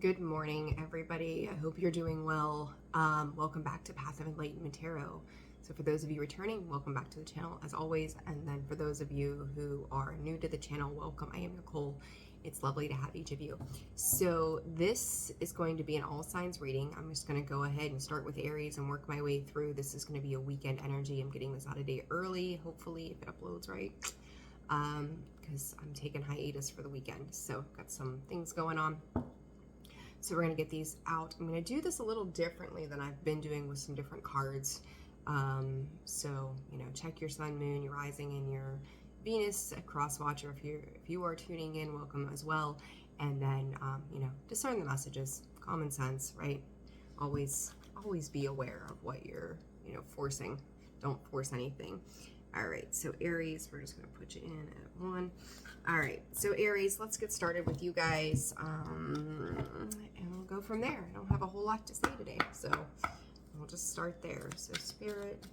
Good morning, everybody. I hope you're doing well. Welcome back to Path of Enlightenment Tarot. So for those of you returning, welcome back to the channel as always. And then for those of you who are new to the channel, welcome. I am Nicole. It's lovely to have each of you. So this is going to be an all signs reading. I'm just going to go ahead and start with Aries and work my way through. This is going to be a weekend energy. I'm getting this out a day early, hopefully, if it uploads right. Because I'm taking hiatus for the weekend. So got some things going on. So we're going to get these out. I'm going to do this a little differently than I've been doing with some different cards. So, check your sun, moon, your rising, and your Venus, a cross watcher. If you are tuning in, welcome as well. And then, discern the messages, common sense, right? Always be aware of what you're, forcing. Don't force anything. All right, so Aries, we're just going to put you in at 1. All right, so Aries, let's get started with you guys, and we'll go from there. I don't have a whole lot to say today, so we'll just start there. So Spirit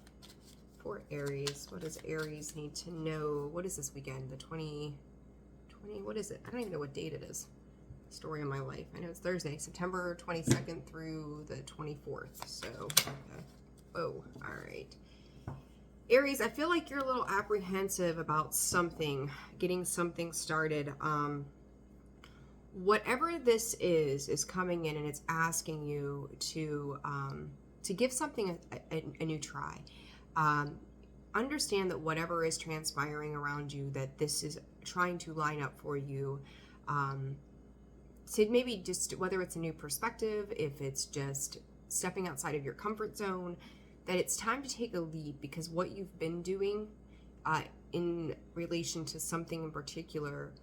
for Aries, what does Aries need to know? What is this weekend, the 20, what is it? I don't even know what date it is. Story of my life. I know it's Thursday, September 22nd through the 24th, so, okay. Oh, all right. Aries, I feel like you're a little apprehensive about something, getting something started. Whatever this is coming in and it's asking you to give something a new try. Understand that whatever is transpiring around you, that this is trying to line up for you. So maybe just whether it's a new perspective, if it's just stepping outside of your comfort zone, that it's time to take a leap, because what you've been doing in relation to something in particular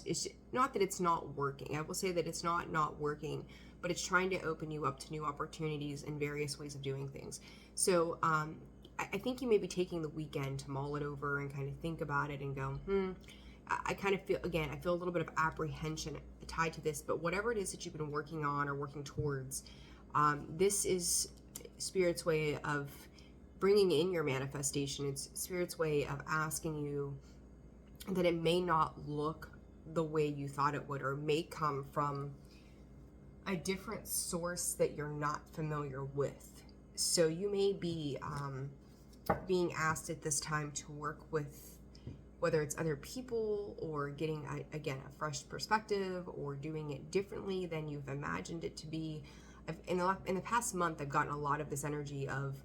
is not that it's not working. I will say that it's not working, but it's trying to open you up to new opportunities and various ways of doing things. So I think you may be taking the weekend to mull it over and kind of think about it and go, I kind of feel, again, I feel a little bit of apprehension tied to this, but whatever it is that you've been working on or working towards, this is Spirit's way of bringing in your manifestation. It's Spirit's way of asking you that it may not look the way you thought it would, or may come from a different source that you're not familiar with. So you may be being asked at this time to work with, whether it's other people or getting, again, a fresh perspective or doing it differently than you've imagined it to be. In the past month, I've gotten a lot of this energy of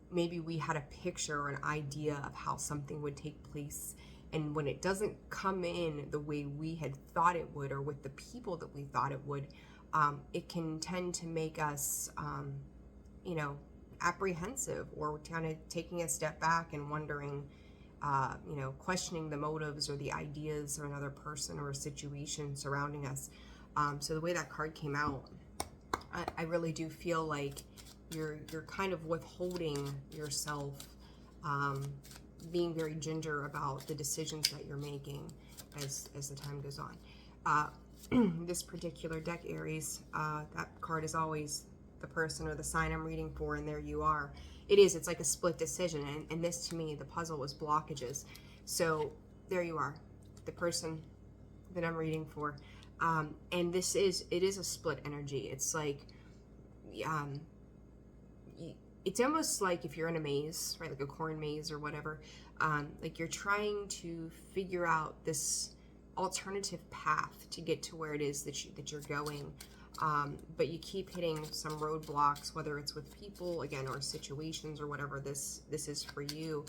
maybe we had a picture or an idea of how something would take place, and when it doesn't come in the way we had thought it would, or with the people that we thought it would, it can tend to make us, apprehensive, or kind of taking a step back and wondering, questioning the motives or the ideas of another person or a situation surrounding us. So the way that card came out, I really do feel like you're kind of withholding yourself, being very ginger about the decisions that you're making as the time goes on. This particular deck, Aries, that card is always the person or the sign I'm reading for, and there you are. It's like a split decision, and this, to me, the puzzle was blockages. So there you are, the person that I'm reading for. And it is a split energy. It's like, it's almost like if you're in a maze, right? Like a corn maze or whatever. Like you're trying to figure out this alternative path to get to where it is that you're going. But you keep hitting some roadblocks, whether it's with people, again, or situations, or whatever this is for you.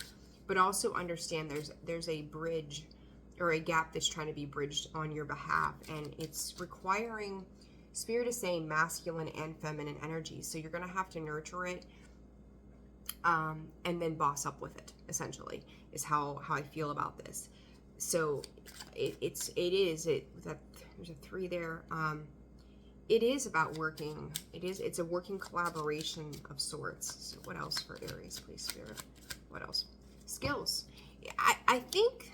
But also understand there's a bridge or a gap that's trying to be bridged on your behalf, and it's requiring, Spirit is saying, masculine and feminine energy. So you're going to have to nurture it, and then boss up with it, essentially, is how I feel about this. So there's a 3 there. It is about working. It's a working collaboration of sorts. So what else for Aries, please, Spirit? What else? Skills. I think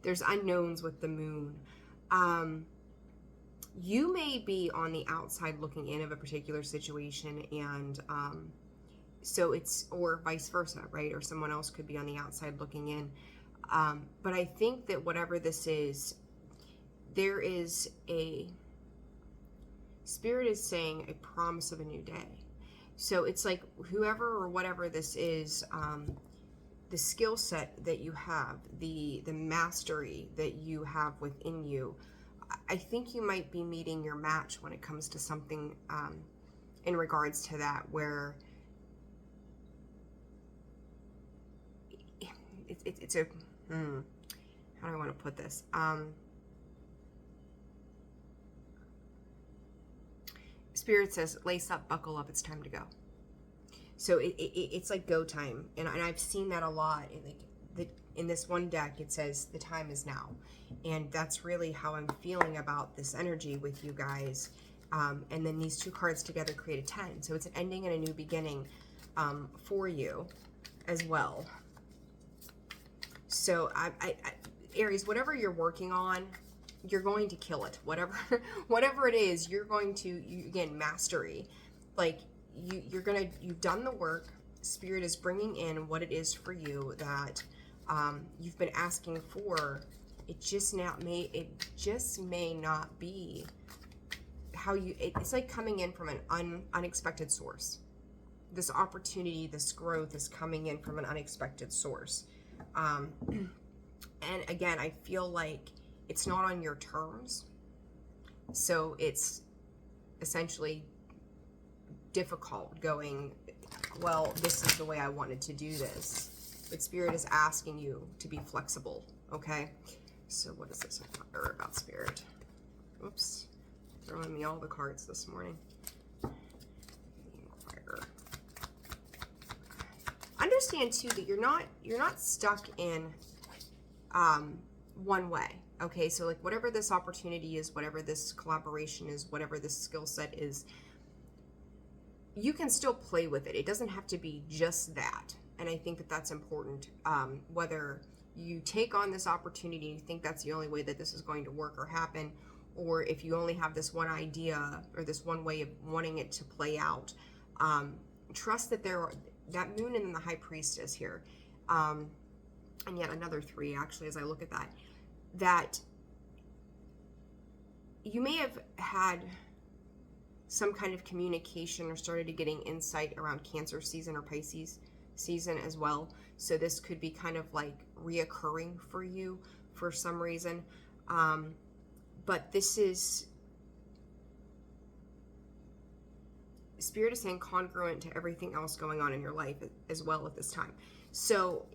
there's unknowns with the moon. You may be on the outside looking in of a particular situation, and or vice versa, right? Or someone else could be on the outside looking in. But I think that whatever this is, there is a Spirit is saying a promise of a new day. So it's like whoever or whatever this is, the skill set that you have, the mastery that you have within you, I think you might be meeting your match when it comes to something in regards to that, where it's a, how do I want to put this? Spirit says, lace up, buckle up, it's time to go. So it's like go time. And I've seen that a lot. In this one deck, it says the time is now. And that's really how I'm feeling about this energy with you guys. And then these two cards together create a 10. So it's an ending and a new beginning for you as well. So Aries, whatever you're working on, you're going to kill it. Whatever it is, you're going to, again, mastery. Like you've done the work. Spirit is bringing in what it is for you that you've been asking for. It just may not be how you. It's like coming in from an unexpected source. This opportunity, this growth is coming in from an unexpected source. And again, I feel like it's not on your terms. So it's essentially difficult going, well, this is the way I wanted to do this. But Spirit is asking you to be flexible, okay? So what is this about Spirit? Oops, throwing me all the cards this morning. Understand too that you're not stuck in one way. Okay, so like whatever this opportunity is, whatever this collaboration is, whatever this skill set is, you can still play with it. It doesn't have to be just that. And I think that that's important. Whether you take on this opportunity and you think that's the only way that this is going to work or happen, or if you only have this one idea or this one way of wanting it to play out, trust that that moon and the high priestess here, and yet another 3 actually as I look at that you may have had some kind of communication or started getting insight around Cancer season or Pisces season as well. So this could be kind of like reoccurring for you for some reason. But this is, Spirit is saying, congruent to everything else going on in your life as well at this time. So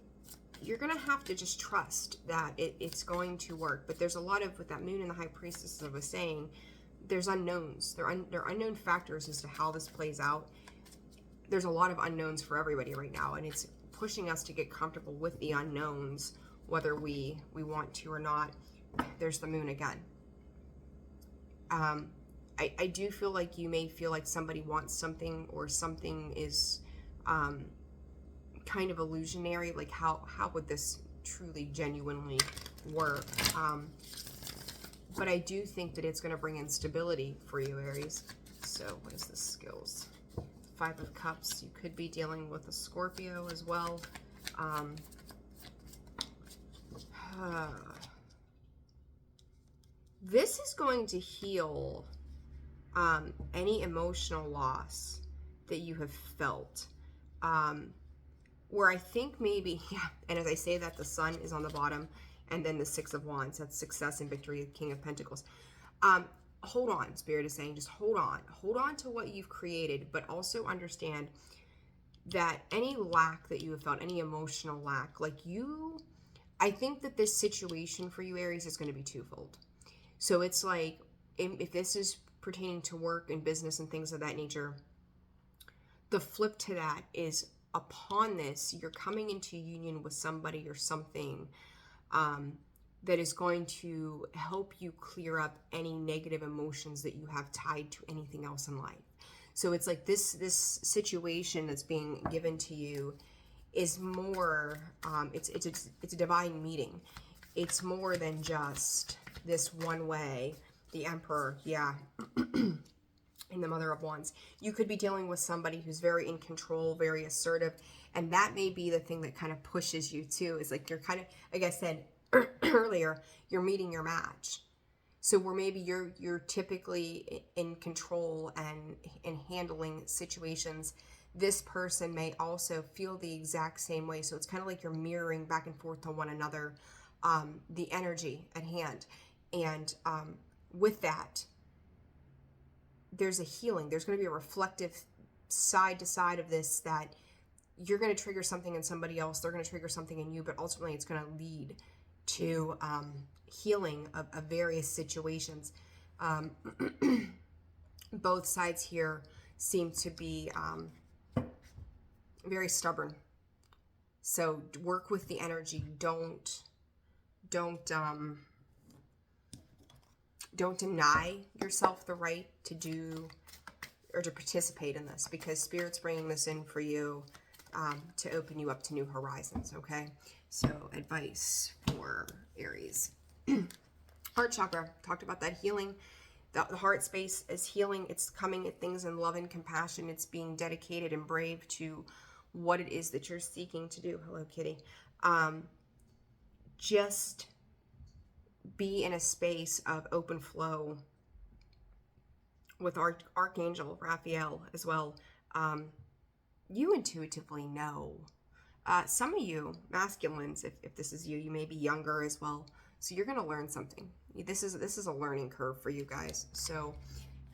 you're going to have to just trust that it's going to work. But there's a lot of, with that moon and the high priestess, as I was saying, there's unknowns. There are unknown factors as to how this plays out. There's a lot of unknowns for everybody right now, and it's pushing us to get comfortable with the unknowns, whether we want to or not. There's the moon again. I do feel like you may feel like somebody wants something, or something is kind of illusionary. Like how would this truly, genuinely work? But I do think that it's going to bring in stability for you, Aries. So what is this skills? 5 of Cups. You could be dealing with a Scorpio as well. This is going to heal any emotional loss that you have felt. Where I think maybe, yeah, and as I say that, the Sun is on the bottom, and then the 6 of Wands. That's success and victory, King of Pentacles. Hold on, Spirit is saying, just hold on. Hold on to what you've created, but also understand that any lack that you have felt, any emotional lack, I think that this situation for you, Aries, is going to be twofold. So it's like, if this is pertaining to work and business and things of that nature, the flip to that is, upon this, you're coming into union with somebody or something that is going to help you clear up any negative emotions that you have tied to anything else in life. So it's like this situation that's being given to you is more, it's a divine meeting. It's more than just this one way. The Emperor, yeah, and the Mother of Wands. You could be dealing with somebody who's very in control, very assertive, and that may be the thing that kind of pushes you too. Is like you're kind of, like I said earlier, you're meeting your match. So where maybe you're typically in control and in handling situations, this person may also feel the exact same way. So it's kind of like you're mirroring back and forth to one another, the energy at hand. And with that, there's a healing. There's going to be a reflective side to side of this, that you're going to trigger something in somebody else. They're going to trigger something in you, but ultimately it's going to lead to healing of various situations. Both sides here seem to be very stubborn. So work with the energy. Don't deny yourself the right to do or to participate in this, because Spirit's bringing this in for you to open you up to new horizons, okay? So advice for Aries. Heart chakra, talked about that healing. The heart space is healing. It's coming at things in love and compassion. It's being dedicated and brave to what it is that you're seeking to do. Hello, Kitty. Just be in a space of open flow with Archangel Raphael as well. You intuitively know. Some of you masculines, if this is you, you may be younger as well. So you're going to learn something. This is a learning curve for you guys. So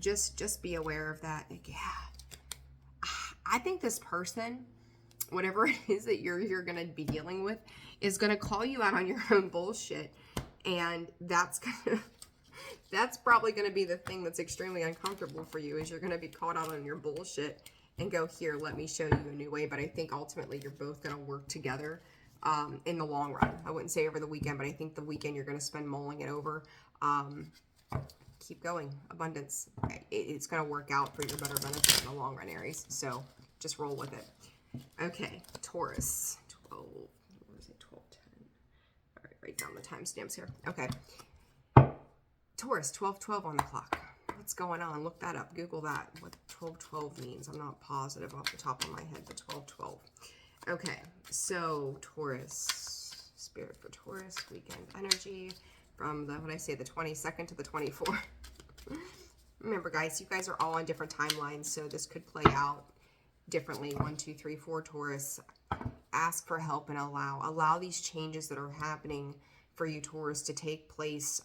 just be aware of that. Like, yeah, I think this person, whatever it is that you're going to be dealing with, is going to call you out on your own bullshit. And that's probably going to be the thing that's extremely uncomfortable for you, is you're going to be caught out on your bullshit and go, here, let me show you a new way. But I think ultimately you're both going to work together in the long run. I wouldn't say over the weekend, but I think the weekend you're going to spend mulling it over. Keep going. Abundance. It's going to work out for your better benefit in the long run, Aries. So just roll with it. Okay, Taurus. 12. What was it? 12:10. All right, write down the timestamps here. Okay. Taurus, 12:12 on the clock. What's going on? Look that up. Google that. What 12:12 means. I'm not positive off the top of my head, but 12:12. Okay, so Taurus, Spirit for Taurus, weekend energy from the 22nd to the 24th. Remember, guys, you guys are all on different timelines, so this could play out differently. 1, 2, 3, 4 Taurus. Ask for help and allow these changes that are happening for you, Taurus, to take place.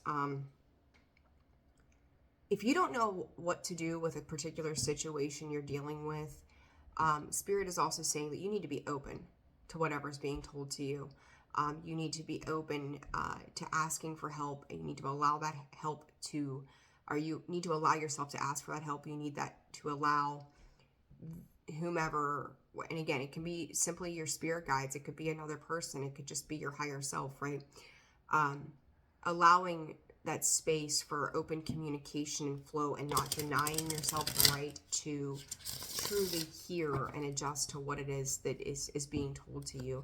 If you don't know what to do with a particular situation you're dealing with, Spirit is also saying that you need to be open to whatever's being told to you. You need to be open to asking for help, and you need to allow that help to, or you need to allow yourself to ask for that help. You need that to allow whomever, and again, it can be simply your spirit guides. It could be another person. It could just be your higher self, right? Allowing that space for open communication and flow, and not denying yourself the right to truly hear and adjust to what it is that is being told to you.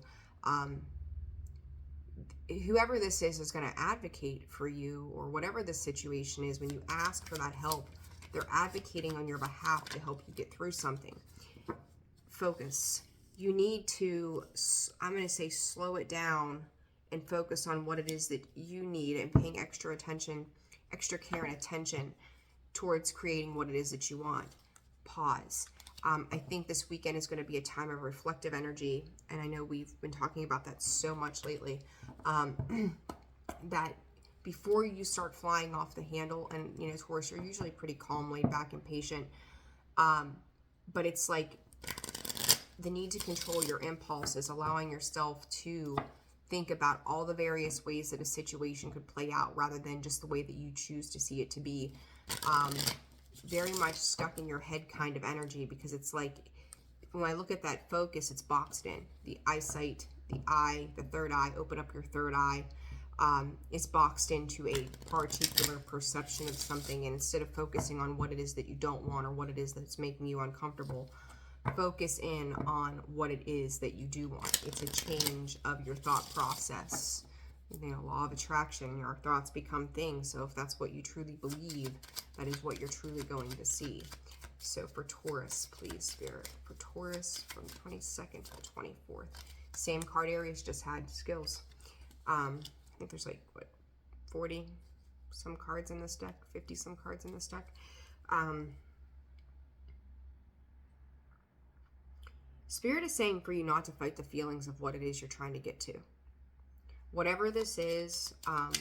Whoever this is going to advocate for you, or whatever the situation is, when you ask for that help, they're advocating on your behalf to help you get through something. Focus. You need to, I'm going to say, slow it down and focus on what it is that you need, and paying extra attention, extra care and attention towards creating what it is that you want. Pause. I think this weekend is going to be a time of reflective energy, and I know we've been talking about that so much lately, that before you start flying off the handle, and you know, Taurus, you're usually pretty calm, laid back, and patient, but it's like the need to control your impulses, allowing yourself to think about all the various ways that a situation could play out, rather than just the way that you choose to see it to be. Very much stuck in your head kind of energy, because it's like, when I look at that focus, it's boxed in. The eyesight, the eye, the third eye, open up your third eye, is boxed into a particular perception of something. And instead of focusing on what it is that you don't want, or what it is that's making you uncomfortable, focus in on what it is that you do want. It's a change of your thought process. You know, law of attraction, your thoughts become things. So if that's what you truly believe, that is what you're truly going to see. So for Taurus, please, Spirit, for Taurus from the 22nd to the 24th. Same card Aries just had, skills. I think there's like, what, 40 some cards in this deck, 50 some cards in this deck. Spirit is saying for you not to fight the feelings of what it is you're trying to get to. Whatever this is,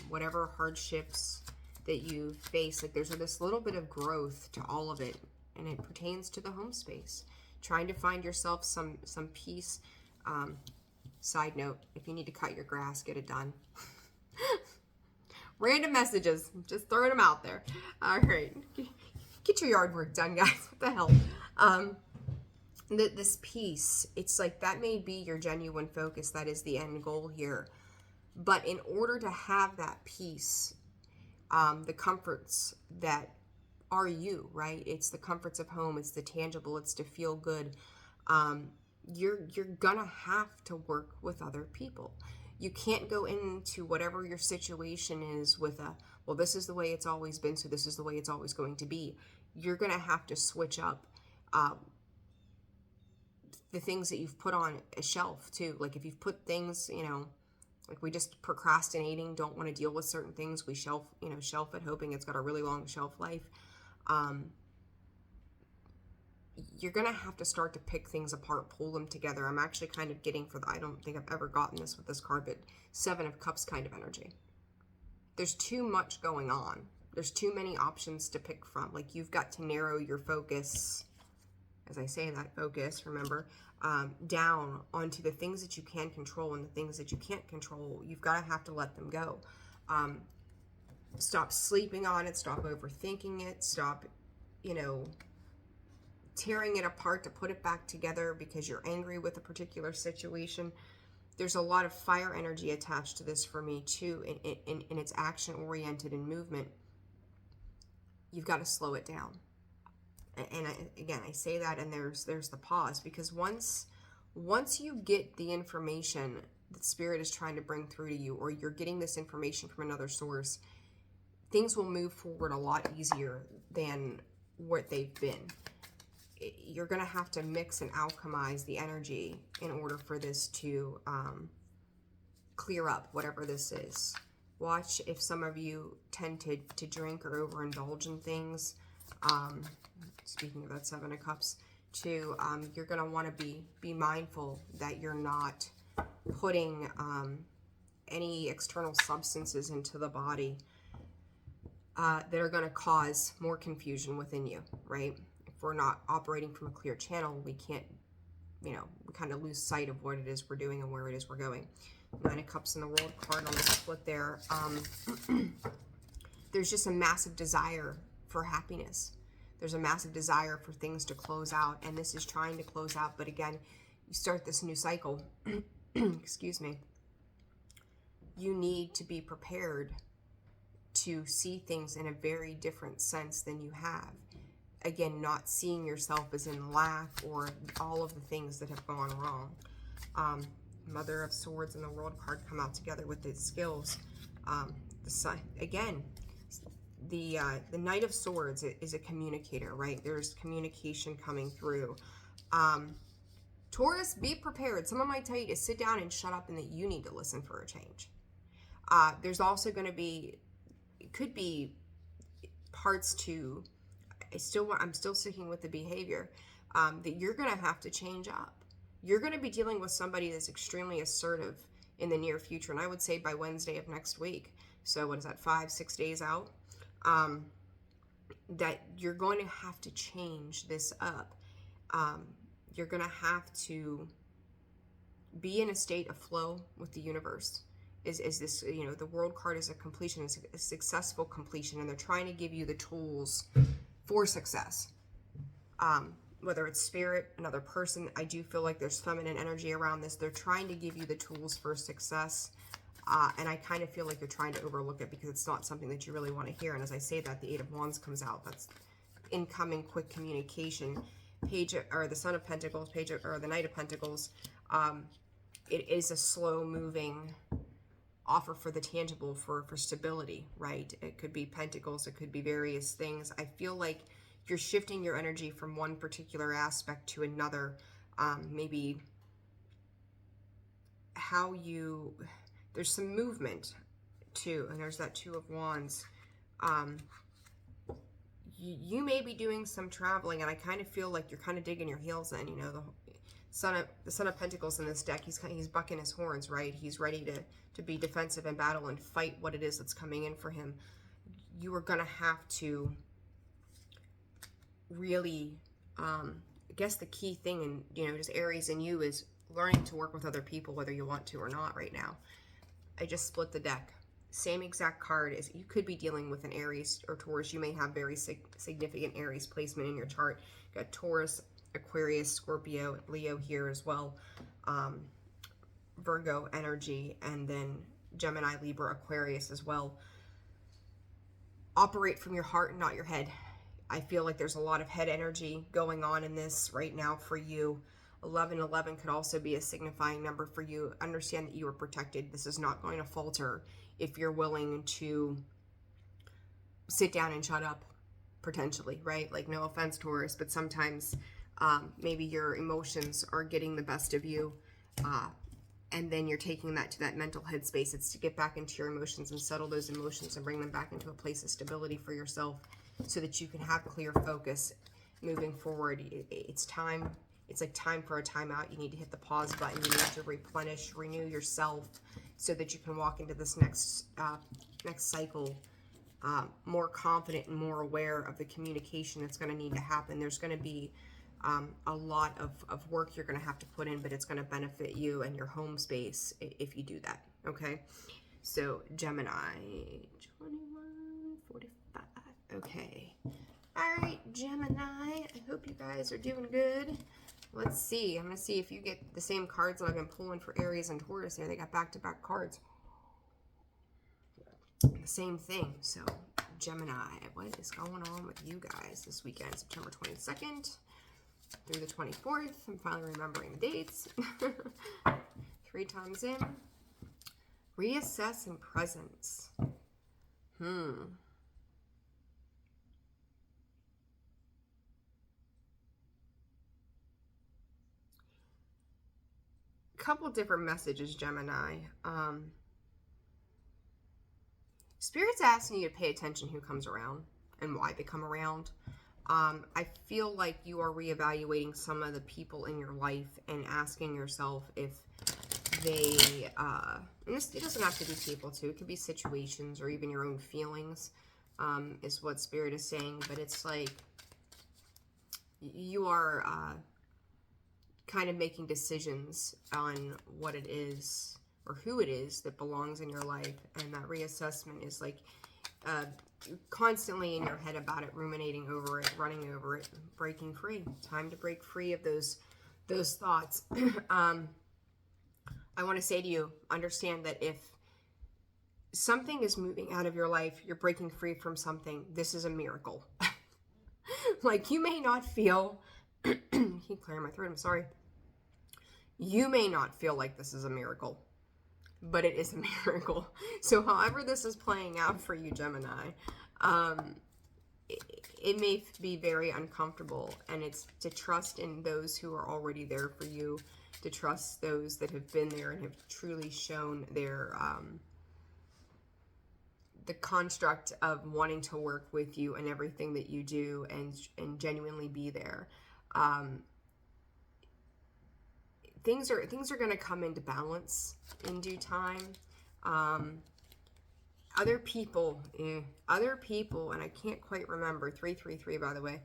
whatever hardships that you face, like there's this little bit of growth to all of it, and it pertains to the home space. Trying to find yourself some peace. Side note, if you need to cut your grass, get it done. Random messages, just throwing them out there. All right, get your yard work done, guys. What the hell? This peace, it's like that may be your genuine focus. That is the end goal here. But in order to have that peace, the comforts that are you, right? It's the comforts of home. It's the tangible. It's to feel good. You're gonna have to work with other people. You can't go into whatever your situation is with well, this is the way it's always been, so this is the way it's always going to be. You're gonna have to switch up the things that you've put on a shelf too. Like if you've put things, like we just procrastinating, don't want to deal with certain things, we shelf it hoping it's got a really long shelf life. You're gonna have to start to pick things apart, pull them together. I'm actually kind of getting I don't think I've ever gotten this with this card, but 7 of Cups kind of energy. There's too much going on. There's too many options to pick from. Like you've got to narrow your focus, as I say that, focus, remember, down onto the things that you can control, and the things that you can't control, you've got to have to let them go. Stop sleeping on it, stop overthinking it, stop, tearing it apart to put it back together because you're angry with a particular situation. There's a lot of fire energy attached to this for me too, and it's action oriented and movement. You've got to slow it down. And I say that, and there's the pause, because once you get the information that Spirit is trying to bring through to you, or you're getting this information from another source, things will move forward a lot easier than what they've been. You're going to have to mix and alchemize the energy in order for this to clear up whatever this is. Watch if some of you tend to drink or overindulge in things. Speaking of that 7 of Cups, too, you're going to want to be mindful that you're not putting any external substances into the body that are going to cause more confusion within you, right? If we're not operating from a clear channel, we can't, we kind of lose sight of what it is we're doing and where it is we're going. 9 of Cups in the World card on the split there. There's just a massive desire for happiness. There's a massive desire for things to close out, and this is trying to close out. But again, you start this new cycle. Excuse me. You need to be prepared to see things in a very different sense than you have. Again, not seeing yourself as in lack or all of the things that have gone wrong. Mother of Swords and the World card come out together with the skills. The Sun, again, the Knight of Swords is a communicator, right? There's communication coming through. Taurus, be prepared. Someone might tell you to sit down and shut up and that you need to listen for a change. There's also going to be, it could be parts to, I'm still sticking with the behavior, that you're going to have to change up. You're going to be dealing with somebody that's extremely assertive in the near future. And I would say by Wednesday of next week. So what is that, 5-6 days out? That you're going to have to change this up. You're going to have to be in a state of flow with the universe. Is this, the World card is a completion, it's a successful completion, and they're trying to give you the tools for success. Whether it's Spirit, another person, I do feel like there's feminine energy around this. They're trying to give you the tools for success. And I kind of feel like you're trying to overlook it because it's not something that you really want to hear. And as I say that, the 8 of Wands comes out. That's incoming quick communication. The Son of Pentacles, or the Knight of Pentacles. It is a slow moving offer for the tangible, for stability, right? It could be Pentacles, it could be various things. I feel like you're shifting your energy from one particular aspect to another. Maybe how you, there's some movement too, and there's that 2 of Wands. You may be doing some traveling, and I kind of feel like you're kind of digging your heels in. You know, the Son of Pentacles in this deck, he's bucking his horns, right? He's ready to be defensive in battle and fight what it is that's coming in for him. You are going to have to really, I guess the key thing in, you know, just Aries in you is learning to work with other people, whether you want to or not right now. I just split the deck. Same exact card as you could be dealing with an Aries or Taurus. You may have very significant Aries placement in your chart. You got Taurus, Aquarius, Scorpio, Leo here as well. Virgo energy, and then Gemini, Libra, Aquarius as well. Operate from your heart and not your head. I feel like there's a lot of head energy going on in this right now for you. 1111 could also be a signifying number for you. Understand that you are protected. This is not going to falter if you're willing to sit down and shut up, potentially, right? Like, no offense, Taurus, but sometimes maybe your emotions are getting the best of you, and then you're taking that to that mental headspace. It's to get back into your emotions and settle those emotions and bring them back into a place of stability for yourself so that you can have clear focus moving forward. It's time. It's like time for a timeout. You need to hit the pause button. You need to replenish, renew yourself so that you can walk into this next cycle more confident and more aware of the communication that's going to need to happen. There's going to be a lot of work you're going to have to put in, but it's going to benefit you and your home space if you do that, okay? So Gemini, 21:45. Okay. All right, Gemini, I hope you guys are doing good. Let's see. I'm going to see if you get the same cards that I've been pulling for Aries and Taurus here. They got back-to-back cards. The same thing. So, Gemini, what is going on with you guys this weekend? September 22nd through the 24th. I'm finally remembering the dates. 3 times in. Reassess and presence. Couple different messages, Gemini. Spirit's asking you to pay attention who comes around and why they come around. I feel like you are reevaluating some of the people in your life and asking yourself if they, it doesn't have to be people too, it could be situations or even your own feelings, is what Spirit is saying, but it's like you are kind of making decisions on what it is or who it is that belongs in your life, and that reassessment is like constantly in your head about it, ruminating over it, running over it, breaking free. Time to break free of those thoughts. I want to say to you, understand that if something is moving out of your life, you're breaking free from something, this is a miracle. Like, you may not feel keep clearing my throat, I'm sorry. You may not feel like this is a miracle, but it is a miracle. So however this is playing out for you, Gemini, it may be very uncomfortable, and it's to trust in those who are already there for you, to trust those that have been there and have truly shown their the construct of wanting to work with you and everything that you do, and genuinely be there. Things are going to come into balance in due time. Other people, and I can't quite remember, 333 by the way,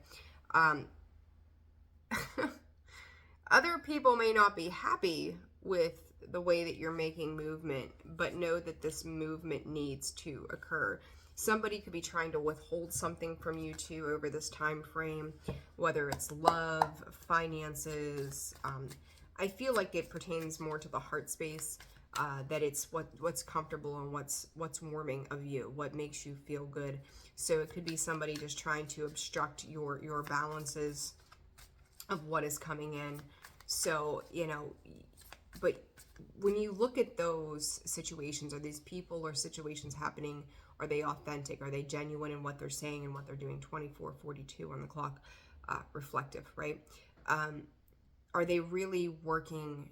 other people may not be happy with the way that you're making movement, but know that this movement needs to occur. Somebody could be trying to withhold something from you too over this time frame, whether it's love, finances. I feel like it pertains more to the heart space, that it's what's comfortable and what's warming of you, what makes you feel good. So it could be somebody just trying to obstruct your balances of what is coming in. So, you know, but when you look at those situations, are these people or situations happening, are they authentic? Are they genuine in what they're saying and what they're doing? 24:42 on the clock, reflective, right? Are they really working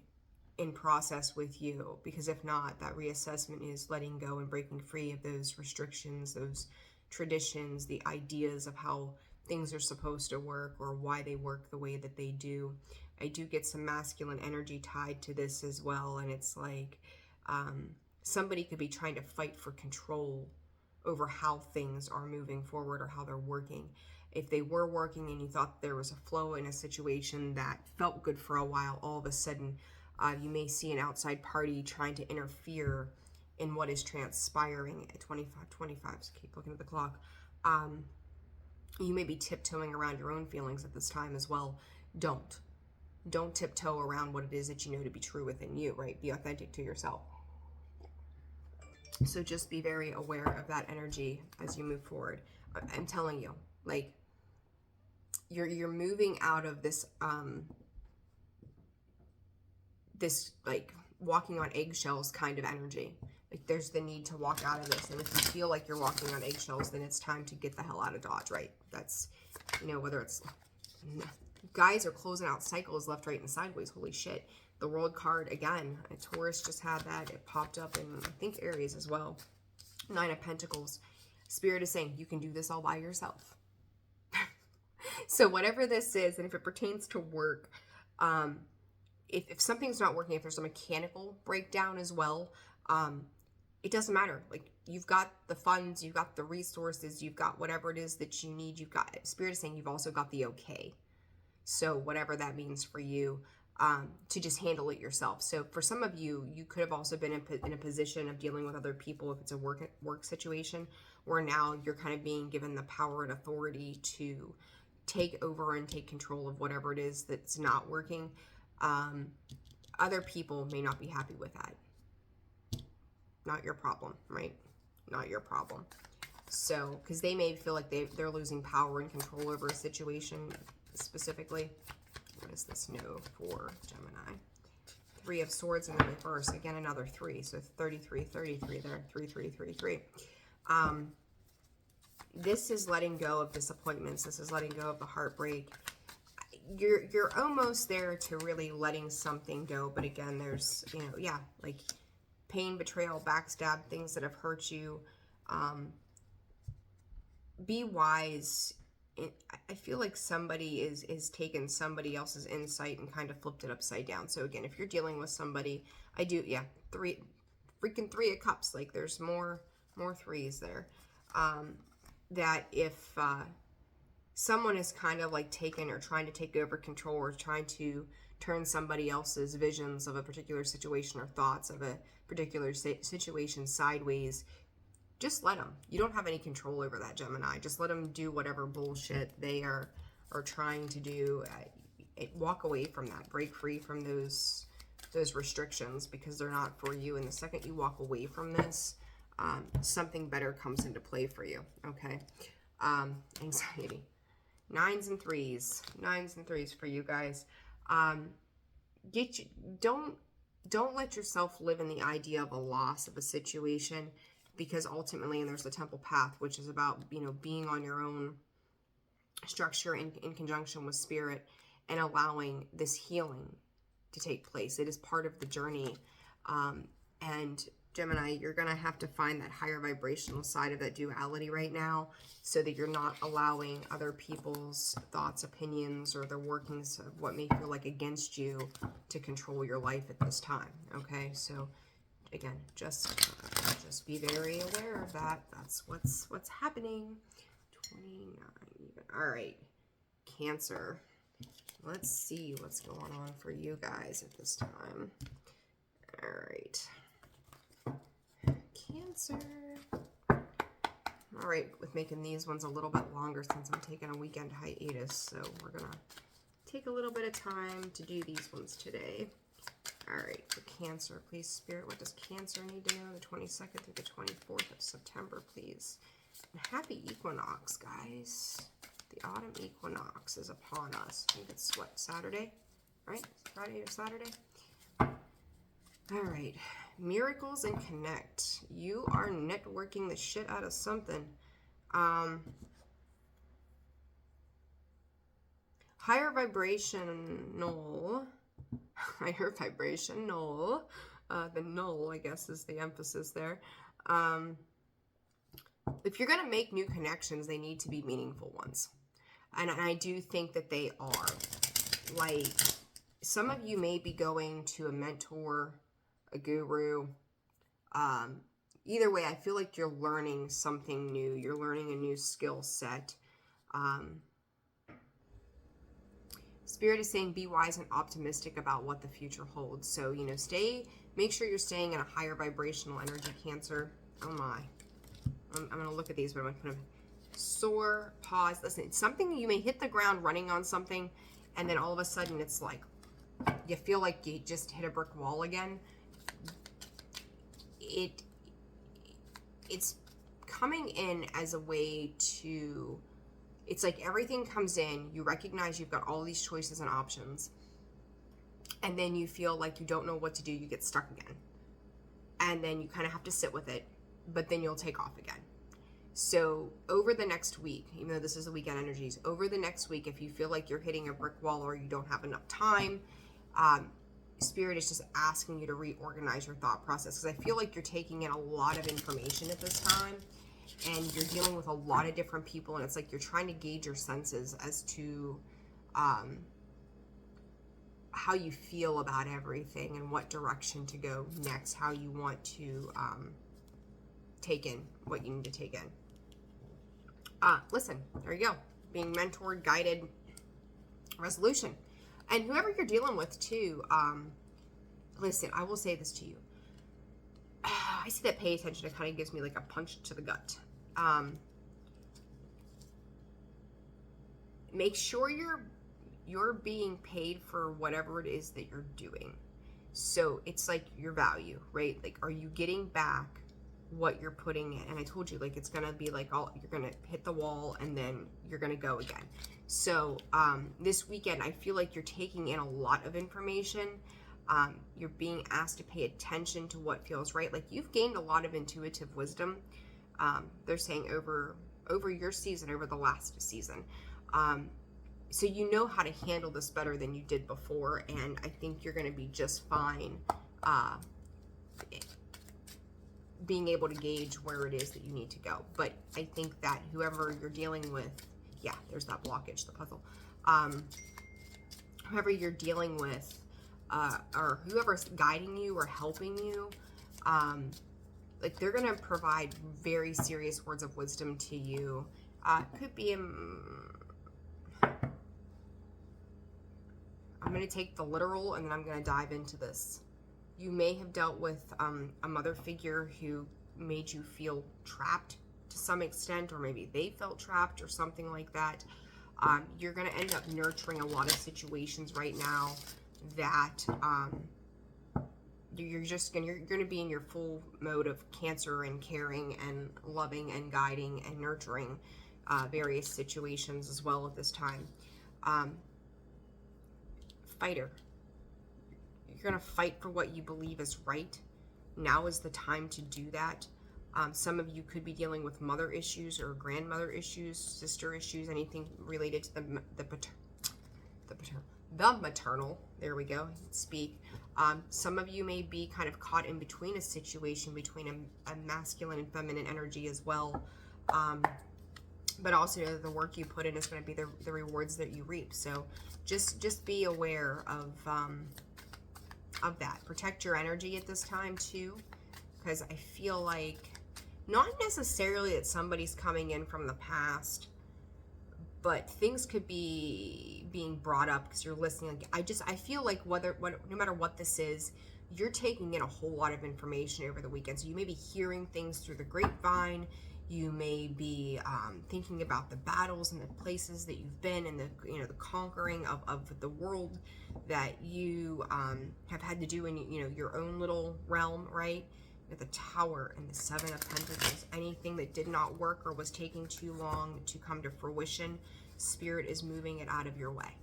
in process with you? Because if not, that reassessment is letting go and breaking free of those restrictions, those traditions, the ideas of how things are supposed to work or why they work the way that they do. I do get some masculine energy tied to this as well, and it's like somebody could be trying to fight for control over how things are moving forward or how they're working. If they were working and you thought there was a flow in a situation that felt good for a while, all of a sudden you may see an outside party trying to interfere in what is transpiring at 25, so keep looking at the clock. You may be tiptoeing around your own feelings at this time as well. Don't tiptoe around what it is that you know to be true within you, right? Be authentic to yourself. So just be very aware of that energy as you move forward. I'm telling you, like, you're moving out of this this like walking on eggshells kind of energy. Like, there's the need to walk out of this, and if you feel like you're walking on eggshells, then it's time to get the hell out of Dodge, right? That's, you know, whether it's guys are closing out cycles left, right, and sideways. Holy shit. The World card, again, Taurus just had that. It popped up in, I think, Aries as well. 9 of Pentacles. Spirit is saying, you can do this all by yourself. So whatever this is, and if it pertains to work, if something's not working, if there's a mechanical breakdown as well, it doesn't matter. Like, you've got the funds, you've got the resources, you've got whatever it is that you need. You've got, Spirit is saying, you've also got the okay. So whatever that means for you, to just handle it yourself. So for some of you, you could have also been in a position of dealing with other people if it's a work situation, where now you're kind of being given the power and authority to take over and take control of whatever it is that's not working. Other people may not be happy with that. Not your problem, right? Not your problem. So, because they may feel like they're losing power and control over a situation specifically. What is this no for Gemini? 3 of Swords in the reverse. Again, another 3. So 33, 33 there. 3, 3, 3, 3. This is letting go of disappointments. This is letting go of the heartbreak. You're almost there to really letting something go. But again, there's, you know, yeah, like pain, betrayal, backstab, things that have hurt you. Be wise. I feel like somebody is taken somebody else's insight and kind of flipped it upside down. So again, if you're dealing with somebody, yeah, 3 of Cups. Like, there's more 3s there. That if someone is kind of like taken or trying to take over control or trying to turn somebody else's visions of a particular situation or thoughts of a particular situation sideways, just let them. You don't have any control over that, Gemini. Just let them do whatever bullshit they are trying to do. Walk away from that. Break free from those restrictions, because they're not for you. And the second you walk away from this, something better comes into play for you. Okay. Anxiety. 9s and 3s. 9s and 3s for you guys. Don't let yourself live in the idea of a loss of a situation, because ultimately, and there's the Temple Path, which is about, you know, being on your own structure in conjunction with Spirit and allowing this healing to take place. It is part of the journey. And Gemini, you're going to have to find that higher vibrational side of that duality right now, so that you're not allowing other people's thoughts, opinions, or the workings of what may feel like against you to control your life at this time. Okay, so again, just be very aware of that. That's what's happening. 29 even. All right, Cancer. Let's see what's going on for you guys at this time. All right, Cancer. All right, with making these ones a little bit longer since I'm taking a weekend hiatus, so we're gonna take a little bit of time to do these ones today. All right, for Cancer, please, Spirit, what does Cancer need to know the 22nd through the 24th of September, please? And happy equinox, guys. The autumn equinox is upon us. I think it's, what, Saturday? Right? Friday or Saturday? All right. Miracles and connect. You are networking the shit out of something. Higher vibrational. Higher vibrational. The null, I guess, is the emphasis there. if you're going to make new connections, they need to be meaningful ones. And I do think that they are. Like, some of you may be going to a mentor, a guru. Either way, I feel like you're learning something new. You're learning a new skill set. Spirit is saying be wise and optimistic about what the future holds. So, you know, make sure you're staying in a higher vibrational energy, Cancer. Oh my. I'm going to look at these, but I'm going to kind of soar, pause. Listen, it's something you may hit the ground running on something, and then all of a sudden it's like, you feel like you just hit a brick wall again. It's coming in as a way to, it's like everything comes in, you recognize you've got all these choices and options, and then you feel like you don't know what to do, you get stuck again. And then you kind of have to sit with it, but then you'll take off again. So over the next week, even though this is the weekend energies, over the next week, if you feel like you're hitting a brick wall or you don't have enough time, Spirit is just asking you to reorganize your thought process, because I feel like you're taking in a lot of information at this time, and you're dealing with a lot of different people, and it's like you're trying to gauge your senses as to how you feel about everything and what direction to go next, how you want to take in what you need to take in. Listen, there you go. Being mentored, guided, resolution. And whoever you're dealing with too, listen, I will say this to you. I see that pay attention, it kind of gives me like a punch to the gut. Make sure you're being paid for whatever it is that you're doing. So it's like your value, right? Like, are you getting back what you're putting in? And I told you, like, it's gonna be like you're gonna hit the wall and then you're gonna go again. So this weekend, I feel like you're taking in a lot of information. You're being asked to pay attention to what feels right. Like, you've gained a lot of intuitive wisdom. They're saying over your season, over the last season. So you know how to handle this better than you did before, and I think you're going to be just fine being able to gauge where it is that you need to go. But I think that whoever you're dealing with, yeah, there's that blockage, the puzzle. Whoever you're dealing with, or whoever's guiding you or helping you, like, they're going to provide very serious words of wisdom to you. Could be I'm going to take the literal, and then I'm going to dive into this. You may have dealt with a mother figure who made you feel trapped to some extent, or maybe they felt trapped or something like that. You're going to end up nurturing a lot of situations right now that you're going to be in your full mode of Cancer and caring and loving and guiding and nurturing various situations as well at this time. Fighter. You're going to fight for what you believe is right. Now is the time to do that. Some of you could be dealing with mother issues or grandmother issues, sister issues, anything related to the maternal. There we go. Speak. Some of you may be kind of caught in between a situation between a masculine and feminine energy as well. But also the work you put in is going to be the rewards that you reap. So just be aware of that. Protect your energy at this time too, because I feel like not necessarily that somebody's coming in from the past, but things could be being brought up because you're listening. Like, I feel like no matter what this is, you're taking in a whole lot of information over the weekend. So you may be hearing things through the grapevine. You may be thinking about the battles and the places that you've been, and the conquering of the world that you have had to do in your own little realm, right? The Tower and the Seven of Pentacles. Anything that did not work or was taking too long to come to fruition, Spirit is moving it out of your way.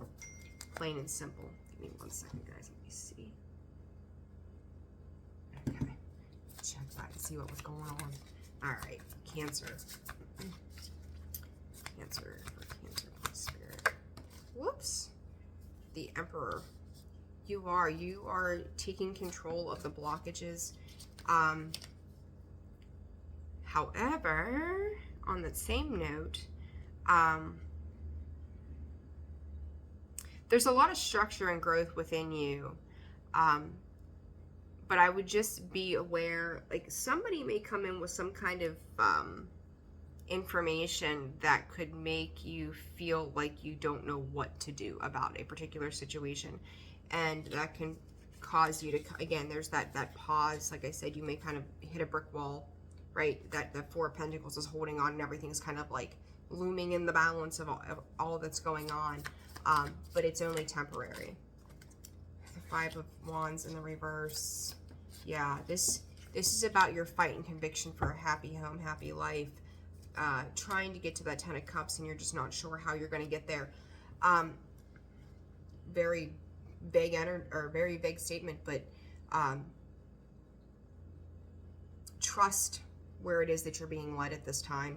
Plain and simple. Give me 1 second, guys. Let me see. Okay. Check that and see what was going on. All right. Cancer. Cancer Spirit. Whoops. The Emperor. You are taking control of the blockages. However, on that same note, there's a lot of structure and growth within you. But I would just be aware, like somebody may come in with some kind of information that could make you feel like you don't know what to do about a particular situation. And that can cause you to, again, there's that pause. Like I said, you may kind of hit a brick wall, right? That the Four of Pentacles is holding on and everything's kind of like looming in the balance of all that's going on. But it's only temporary. The Five of Wands in the reverse. Yeah, this is about your fight and conviction for a happy home, happy life. Trying to get to that Ten of Cups and you're just not sure how you're going to get there. Very vague very vague statement, but trust where it is that you're being led at this time.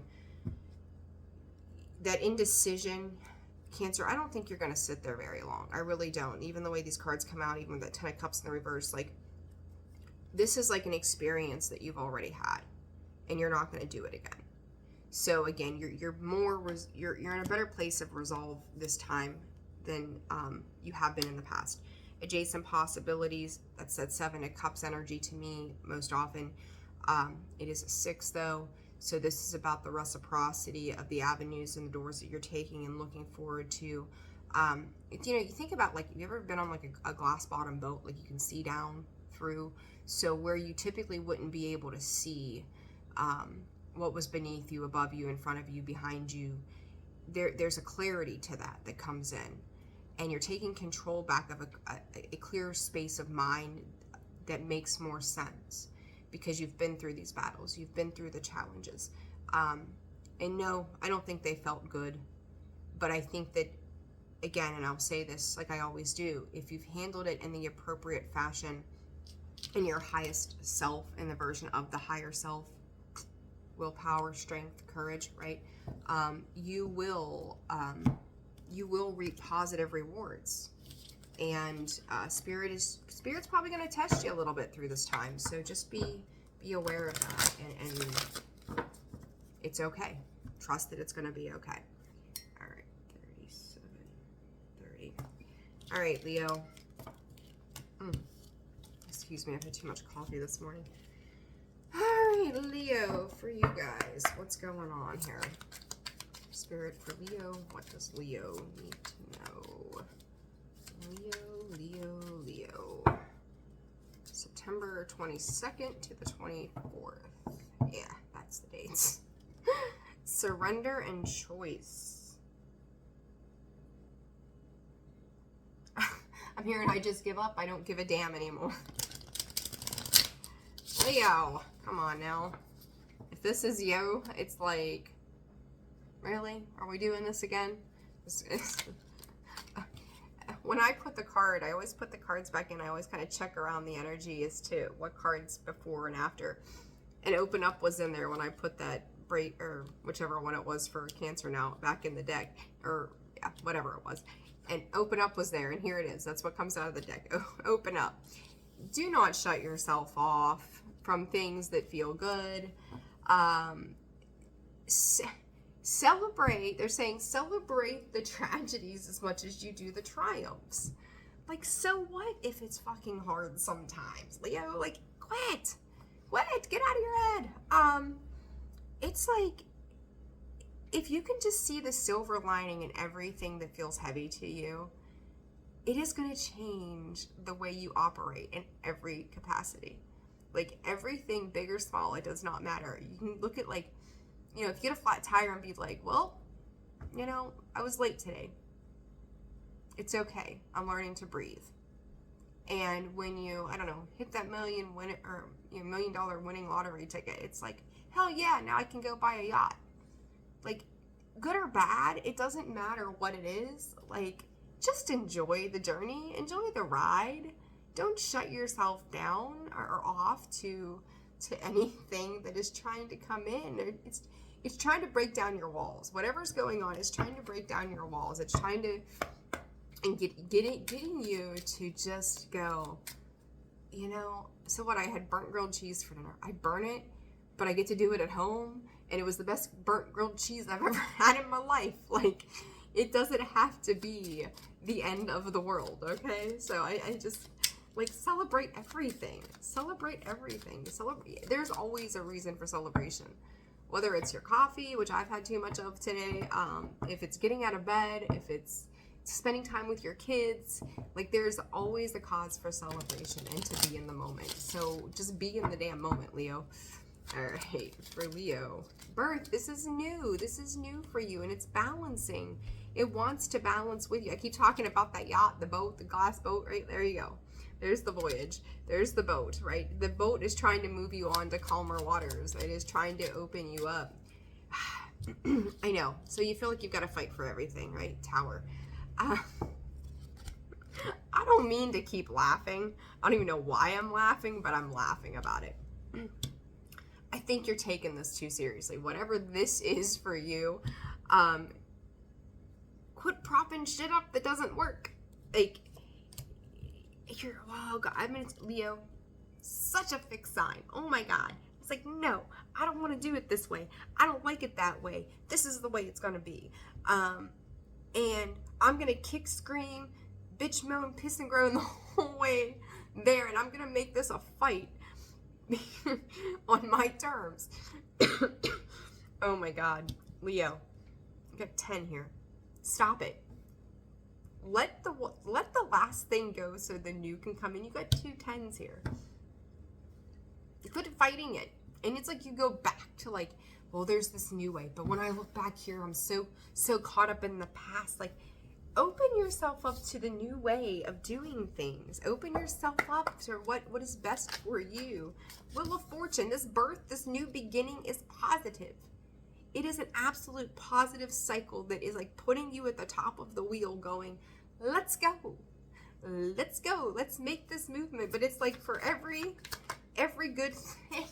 That indecision, Cancer, I don't think you're going to sit there very long. I really don't. Even the way these cards come out, even with that Ten of Cups in the reverse, like this is like an experience that you've already had and you're not going to do it again. So again, you're in a better place of resolve this time than you have been in the past. Adjacent possibilities, that's that Seven of Cups energy to me most often. It is a 6 though. So this is about the reciprocity of the avenues and the doors that you're taking and looking forward to. You think about, like, have you ever been on like a glass bottom boat, like you can see down through? So where you typically wouldn't be able to see what was beneath you, above you, in front of you, behind you, there's a clarity to that comes in. And you're taking control back of a clear space of mind that makes more sense. Because you've been through these battles, you've been through the challenges. And no, I don't think they felt good. But I think that, again, and I'll say this like I always do, if you've handled it in the appropriate fashion, in your highest self, in the version of the higher self, willpower, strength, courage, right? You will reap positive rewards. And Spirit's probably going to test you a little bit through this time. So just be aware of that. And it's okay. Trust that it's going to be okay. All right. 37, 30. All right, Leo. Excuse me. I've had too much coffee this morning. All right, Leo, for you guys. What's going on here? Spirit for Leo. What does Leo need to know? Leo. September 22nd to the 24th. Yeah, that's the dates. Surrender and choice. I'm hearing I just give up. I don't give a damn anymore. Leo, come on now. If this is you, it's like, really? Are we doing this again? When I put the card, I always put the cards back in. I always kind of check around the energy as to what cards before and after. And Open Up was in there when I put that break, or whichever one it was for Cancer now, back in the deck, or yeah, whatever it was. And Open Up was there, and here it is. That's what comes out of the deck. Open up. Do not shut yourself off from things that feel good. Celebrate, they're saying celebrate the tragedies as much as you do the triumphs. Like, so what if it's fucking hard sometimes, Leo? Like, quit, get out of your head. It's like, if you can just see the silver lining in everything that feels heavy to you, it is going to change the way you operate in every capacity. Like, everything, big or small, it does not matter. You can look at, like, you know, if you get a flat tire and be like, well, you know, I was late today. It's okay. I'm learning to breathe. And when you, I don't know, hit that $1 million winning lottery ticket, it's like, hell yeah, now I can go buy a yacht. Like, good or bad, it doesn't matter what it is. Like, just enjoy the journey, enjoy the ride. Don't shut yourself down or off to anything that is trying to come in. It's trying to break down your walls. Whatever's going on is trying to break down your walls. It's trying to, and getting you to just go, you know, so what, I had burnt grilled cheese for dinner. I burn it, but I get to do it at home, and it was the best burnt grilled cheese I've ever had in my life. Like, it doesn't have to be the end of the world, okay? So I just, like, celebrate everything. Celebrate everything. There's always a reason for celebration. Whether it's your coffee, which I've had too much of today, if it's getting out of bed, if it's spending time with your kids, like, there's always a cause for celebration and to be in the moment. So just be in the damn moment, Leo. All right, for Leo, birth, this is new. This is new for you, and it's balancing. It wants to balance with you. I keep talking about that yacht, the boat, the glass boat, right? There you go. There's the voyage. There's the boat, right? The boat is trying to move you on to calmer waters. It is trying to open you up. I know. So you feel like you've got to fight for everything, right? Tower. I don't mean to keep laughing. I don't even know why I'm laughing, but I'm laughing about it. I think you're taking this too seriously. Whatever this is for you, quit propping shit up that doesn't work. Like, oh God, I mean, it's Leo, such a fixed sign. Oh my God. It's like, no, I don't want to do it this way. I don't like it that way. This is the way it's going to be. And I'm going to kick, scream, bitch, moan, piss, and groan the whole way there. And I'm going to make this a fight on my terms. Oh my God. Leo, I got 10 here. Stop it. Let the last thing go so the new can come in. You got 2 10s here. You quit fighting it. And it's like you go back to, like, well, there's this new way. But when I look back here, I'm so caught up in the past. Like, open yourself up to the new way of doing things. Open yourself up to what is best for you. Wheel of Fortune, this birth, this new beginning is positive. It is an absolute positive cycle that is like putting you at the top of the wheel going, let's go. Let's go. Let's make this movement. But it's like for every good thing.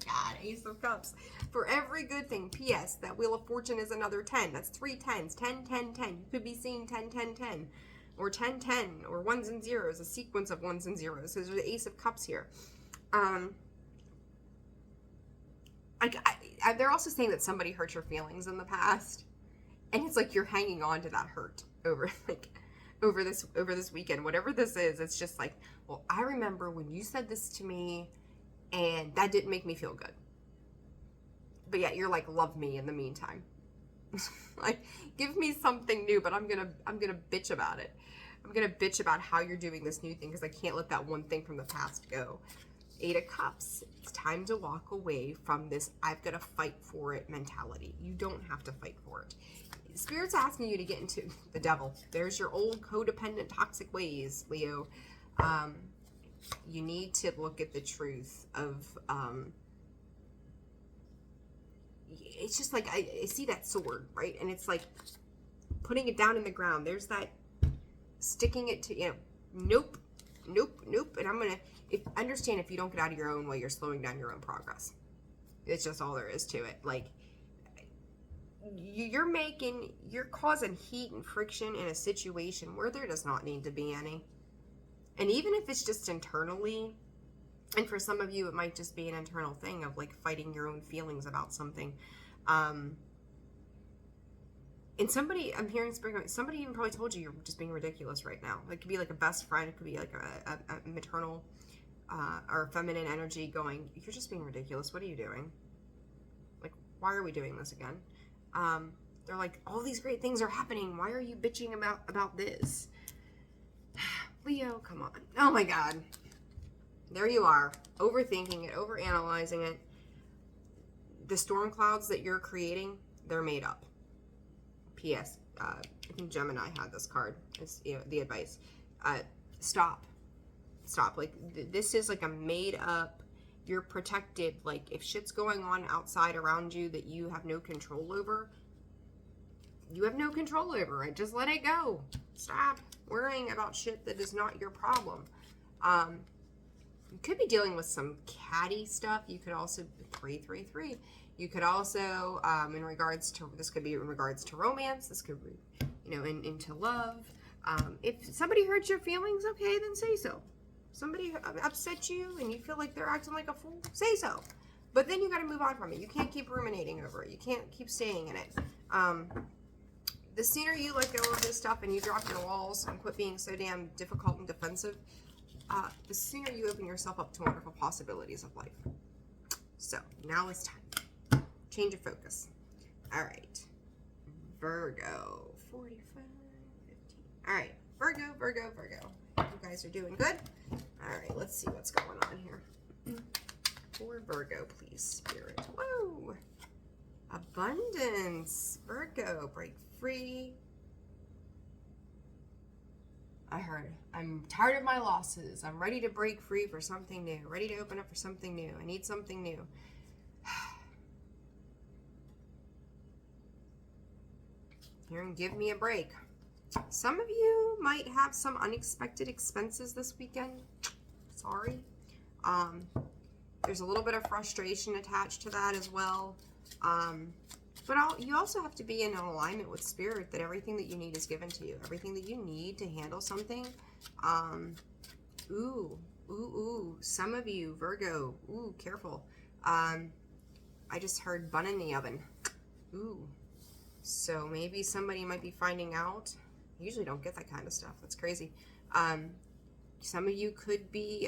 God, Ace of Cups. For every good thing, P.S., that Wheel of Fortune is another 10. That's 3 10s. 10, 10, 10. You could be seeing 10, 10, 10. Or 10, 10. Or ones and zeros. A sequence of ones and zeros. So there's the Ace of Cups here. They're also saying that somebody hurt your feelings in the past. And it's like you're hanging on to that hurt over this weekend. Whatever this is, it's just like, well, I remember when you said this to me, and that didn't make me feel good. But yet you're like, love me in the meantime. Like, give me something new, but I'm gonna bitch about it. I'm gonna bitch about how you're doing this new thing because I can't let that one thing from the past go. 8 of Cups. It's time to walk away from this I've got to fight for it mentality. You don't have to fight for it. Spirit's asking you to get into the devil. There's your old codependent toxic ways, Leo. You need to look at the truth of it's just like I see that sword, right? And it's like putting it down in the ground. There's that sticking it to, nope. And I'm gonna understand if you don't get out of your own way, you're slowing down your own progress. It's just all there is to it. Like, you're causing heat and friction in a situation where there does not need to be any. And even if it's just internally, and for some of you, it might just be an internal thing of like fighting your own feelings about something. And somebody, I'm hearing Spirit, somebody even probably told you you're just being ridiculous right now. It could be like a best friend. It could be like a maternal or feminine energy going, you're just being ridiculous. What are you doing? Like, why are we doing this again? They're like, all these great things are happening. Why are you bitching about this? Leo, come on. Oh my God. There you are. Overthinking it, overanalyzing it. The storm clouds that you're creating, they're made up. P.S. I think Gemini had this card. It's, the advice. Stop. Like, this is like a made up, you're protected. Like, if shit's going on outside around you that you have no control over, you have no control over it. Just let it go. Stop worrying about shit that is not your problem. You could be dealing with some catty stuff. You could also 333. You could also, this could be in regards to romance. This could be, into love. If somebody hurts your feelings, okay, then say so. Somebody upset you and you feel like they're acting like a fool, say so. But then you got to move on from it. You can't keep ruminating over it. You can't keep staying in it. The sooner you let go of this stuff and you drop your walls and quit being so damn difficult and defensive, the sooner you open yourself up to wonderful possibilities of life. So now it's time. Change of focus. All right. Virgo. 45, 15. All right. Virgo, Virgo, Virgo. You guys are doing good. All right. Let's see what's going on here. For Virgo, please, Spirit. Whoa. Abundance. Virgo, break free. I heard, I'm tired of my losses. I'm ready to break free for something new. Ready to open up for something new. I need something new. Here and give me a break. Some of you might have some unexpected expenses this weekend. Sorry. There's a little bit of frustration attached to that as well. But you also have to be in alignment with Spirit that everything that you need is given to you. Everything that you need to handle something. Some of you, Virgo, careful. I just heard bun in the oven. Ooh. So maybe somebody might be finding out. I usually don't get that kind of stuff. That's crazy. Some of you could be,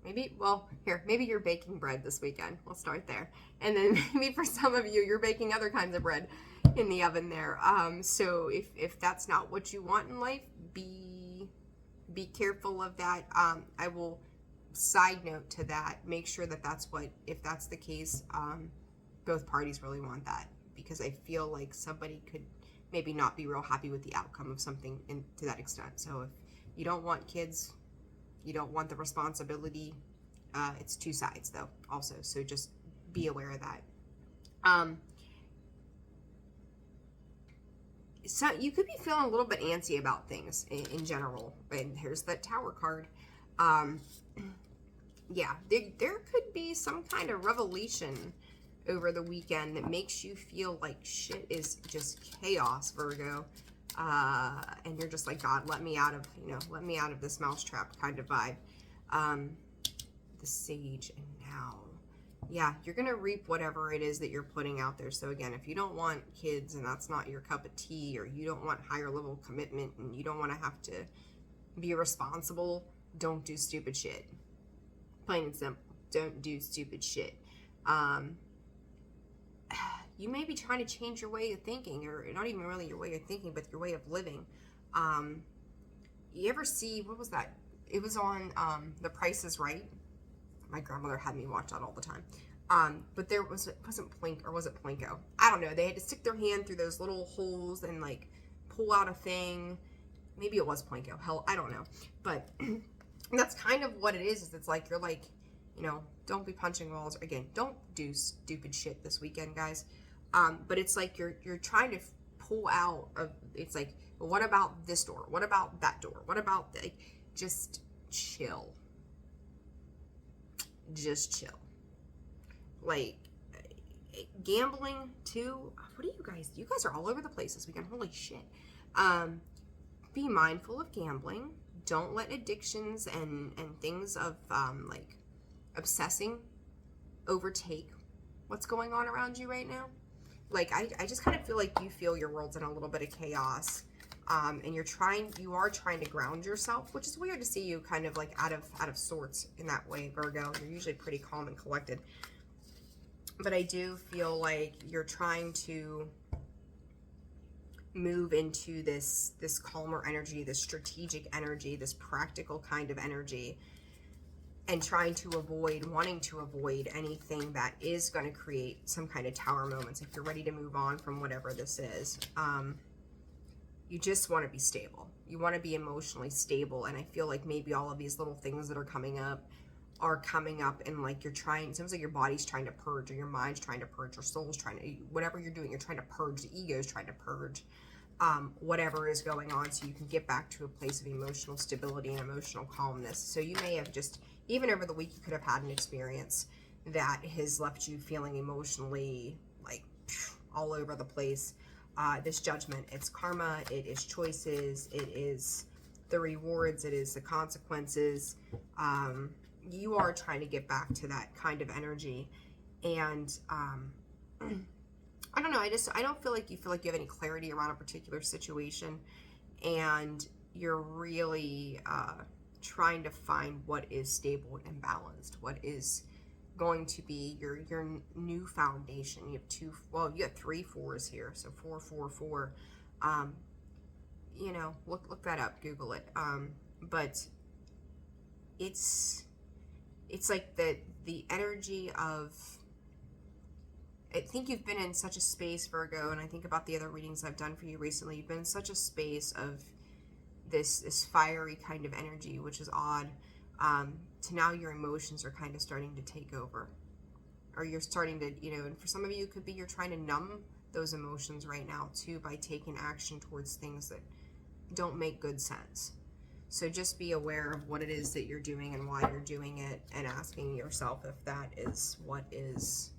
maybe you're baking bread this weekend. We'll start there. And then maybe for some of you, you're baking other kinds of bread in the oven there. So if that's not what you want in life, be careful of that. I will side note to that. Make sure that if that's the case, both parties really want that, because I feel like somebody could maybe not be real happy with the outcome of something to that extent. So if you don't want kids, you don't want the responsibility. It's two sides though also. So just be aware of that. So you could be feeling a little bit antsy about things in general. And here's that Tower card. Yeah, there could be some kind of revelation over the weekend that makes you feel like shit is just chaos, Virgo. And you're just like, God, let me out of this mousetrap kind of vibe. The Sage, and now, yeah, you're going to reap whatever it is that you're putting out there. So again, if you don't want kids and that's not your cup of tea, or you don't want higher level commitment and you don't want to have to be responsible, don't do stupid shit. Plain and simple. Don't do stupid shit. You may be trying to change your way of thinking, or not even really your way of thinking, but your way of living. You ever see, what was that? It was on The Price is Right. My grandmother had me watch that all the time. But it wasn't Plink, or was it Plinko? I don't know. They had to stick their hand through those little holes and like pull out a thing. Maybe it was Plinko. Hell, I don't know. But that's kind of what it is it's like, you're like, don't be punching walls. Again, don't do stupid shit this weekend, guys. But it's like you're trying to pull out of, it's like, well, what about this door? What about that door? What about, just chill. Just chill. Like, gambling too. What do you guys are all over the place this weekend. Holy shit. Be mindful of gambling. Don't let addictions and things of, like, obsessing overtake what's going on around you right now. Like, I just kind of feel like you feel your world's in a little bit of chaos, and you are trying to ground yourself, which is weird to see you kind of like out of sorts in that way, Virgo. You're usually pretty calm and collected, but I do feel like you're trying to move into this calmer energy, this strategic energy, this practical kind of energy, and wanting to avoid anything that is going to create some kind of tower moments. If you're ready to move on from whatever this is, you just want to be stable. You want to be emotionally stable. And I feel like maybe all of these little things that are coming up and like it seems like your body's trying to purge, or your mind's trying to purge, your soul's trying to, whatever you're doing, you're trying to purge, the ego's trying to purge, whatever is going on, so you can get back to a place of emotional stability and emotional calmness. So you may have just, even over the week, you could have had an experience that has left you feeling emotionally like all over the place. This judgment, it's karma, it is choices, it is the rewards, it is the consequences. you are trying to get back to that kind of energy. And I don't know, I don't feel like you have any clarity around a particular situation, and you're really trying to find what is stable and balanced, what is going to be your new foundation. You have 3 fours here, so 4 4 4. You know, look that up, Google it. But it's like the energy of, I think you've been in such a space, Virgo, and I think about the other readings I've done for you recently, you've been in such a space of this fiery kind of energy, which is odd, to now your emotions are kind of starting to take over. Or you're starting to, you know, and for some of you, it could be you're trying to numb those emotions right now too by taking action towards things that don't make good sense. So just be aware of what it is that you're doing and why you're doing it, and asking yourself if that is what is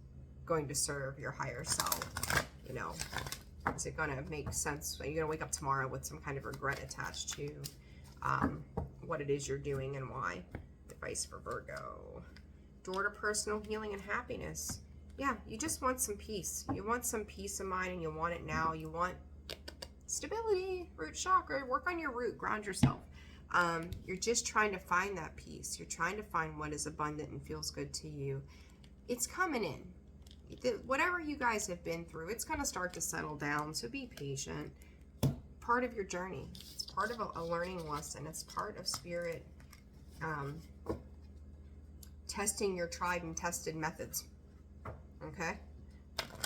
going to serve your higher self. You know, is it going to make sense? Are you going to wake up tomorrow with some kind of regret attached to what it is you're doing and why? Advice for Virgo. Door to personal healing and happiness. Yeah, you just want some peace. You want some peace of mind, and you want it now. You want stability, root chakra. Work on your root, ground yourself. You're just trying to find that peace. You're trying to find what is abundant and feels good to you. It's coming in. Whatever you guys have been through, it's going to start to settle down, so be patient. Part of your journey. It's part of a learning lesson. It's part of spirit testing your tried and tested methods. Okay?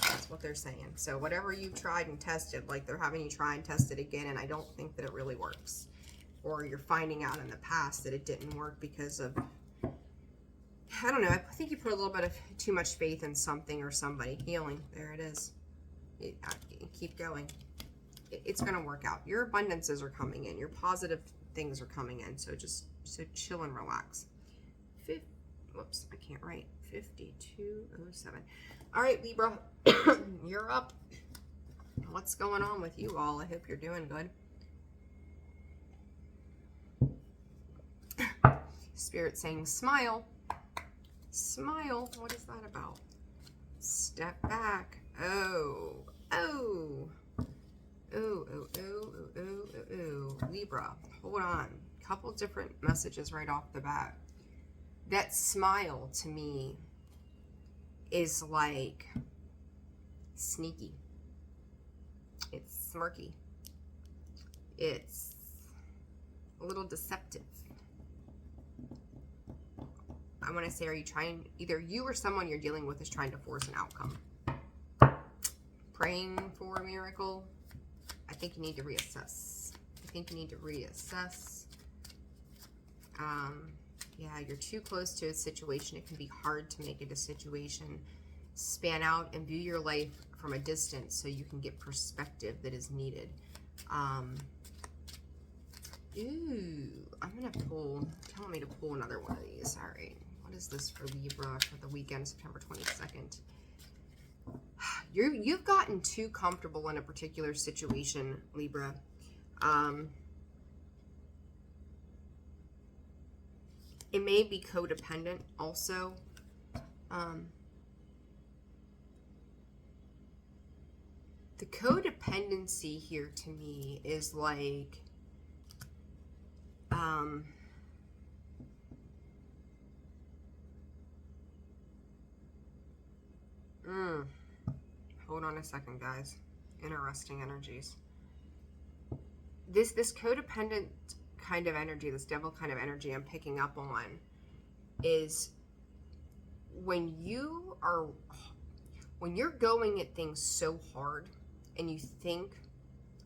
That's what they're saying. So whatever you've tried and tested, like they're having you try and test it again, and I don't think that it really works. Or you're finding out in the past that it didn't work because of, I don't know, I think you put a little bit of too much faith in something or somebody. Healing, there it is. Keep going. It's going to work out. Your abundances are coming in. Your positive things are coming in. So just chill and relax. Whoops, I can't write. 5207. All right, Libra, you're up. What's going on with you all? I hope you're doing good. Spirit saying smile. Smile. What is that about? Step back. Oh. Libra, hold on. Couple different messages right off the bat. That smile to me is like sneaky. It's smirky. It's a little deceptive. I want to say, are you trying, either you or someone you're dealing with is trying to force an outcome? Praying for a miracle? I think you need to reassess. Yeah, you're too close to a situation. It can be hard to make it a situation. Span out and view your life from a distance so you can get perspective that is needed. I'm going to pull, telling me to pull another one of these. All right. What is this for Libra for the weekend, September 22nd? You've gotten too comfortable in a particular situation, Libra. It may be codependent also. The codependency here to me is like, hold on a second, guys. Interesting energies. This codependent kind of energy, this devil kind of energy I'm picking up on, is when you're going at things so hard and you think,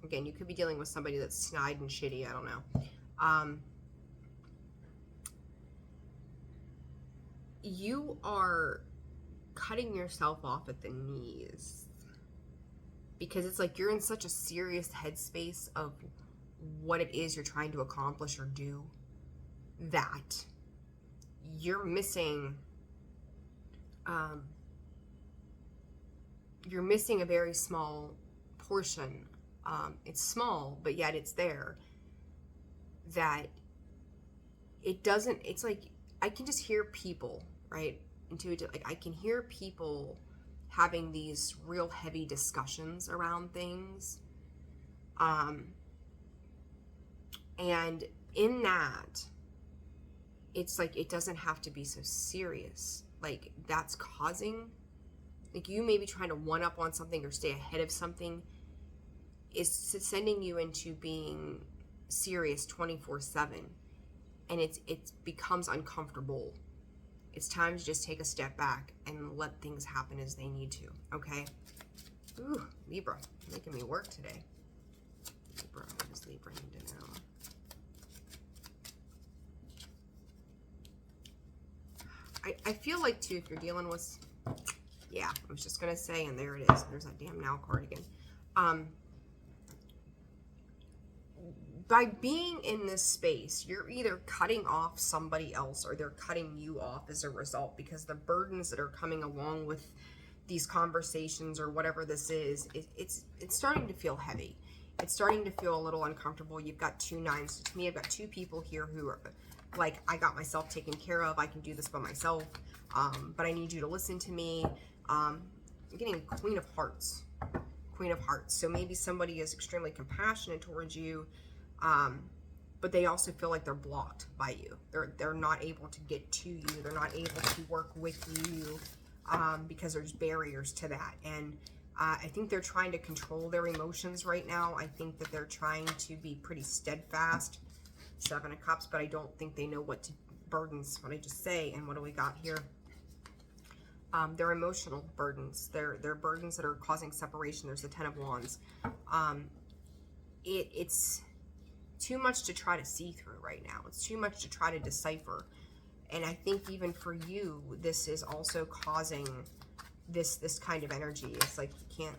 again, you could be dealing with somebody that's snide and shitty, I don't know. You are cutting yourself off at the knees because it's like you're in such a serious headspace of what it is you're trying to accomplish or do that you're missing a very small portion. It's small, but yet it's there. That it doesn't, it's like I can just hear people, right? Intuitive, like I can hear people having these real heavy discussions around things. And in that, it's like, it doesn't have to be so serious. Like, that's causing, like, you may be trying to one up on something or stay ahead of something, is sending you into being serious 24/7. And it becomes uncomfortable. It's time to just take a step back and let things happen as they need to, okay? Ooh, Libra, making me work today. Libra, what does Libra need to know? I feel like, too, if you're dealing with, yeah, I was just going to say, and there it is. There's that damn now card again. By being in this space, you're either cutting off somebody else or they're cutting you off as a result, because the burdens that are coming along with these conversations or whatever this is, it's starting to feel heavy. It's starting to feel a little uncomfortable. You've got 2 9s. To me, I've got 2 people here who are like, I got myself taken care of. I can do this by myself, but I need you to listen to me. I'm getting Queen of Hearts. Queen of Hearts. So maybe somebody is extremely compassionate towards you, but they also feel like they're blocked by you. They're not able to get to you. They're not able to work with you because there's barriers to that. And I think they're trying to control their emotions right now. I think that they're trying to be pretty steadfast. 7 of Cups, but I don't think they know what to burdens. What I just say, and what do we got here? They're emotional burdens. They're burdens that are causing separation. There's the 10 of Wands. It's too much to try to see through right now. It's too much to try to decipher. And I think even for you, this is also causing this kind of energy. It's like you can't,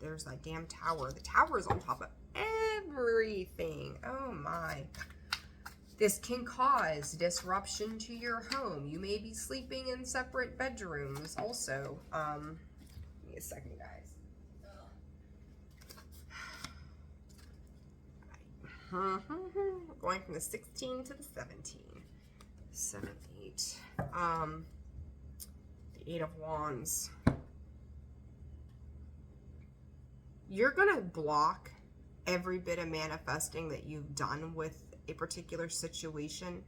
there's that damn tower. The tower is on top of everything. Oh my. This can cause disruption to your home. You may be sleeping in separate bedrooms also. Give me a second, guys. We're going from the 16 to the 17. 7, 8. The 8 of Wands. You're going to block every bit of manifesting that you've done with a particular situation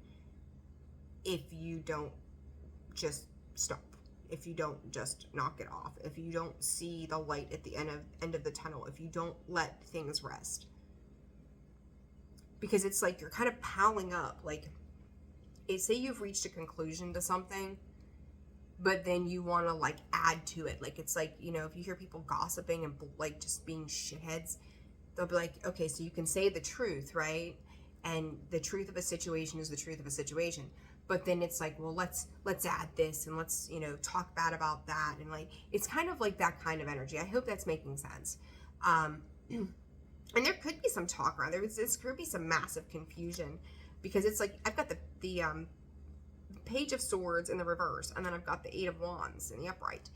if you don't just stop, if you don't just knock it off, if you don't see the light at the end of the tunnel, if you don't let things rest. Because it's like you're kind of piling up, like, say you've reached a conclusion to something, but then you want to like add to it. Like, it's like, you know, if you hear people gossiping and like just being shitheads, they'll be like, okay, so you can say the truth, right? And the truth of a situation is the truth of a situation. But then it's like, well, let's add this and let's, you know, talk bad about that. And like, it's kind of like that kind of energy. I hope that's making sense. And there could be some talk around there. This could be some massive confusion, because it's like, I've got the Page of Swords in the reverse, and then I've got the 8 of Wands in the upright.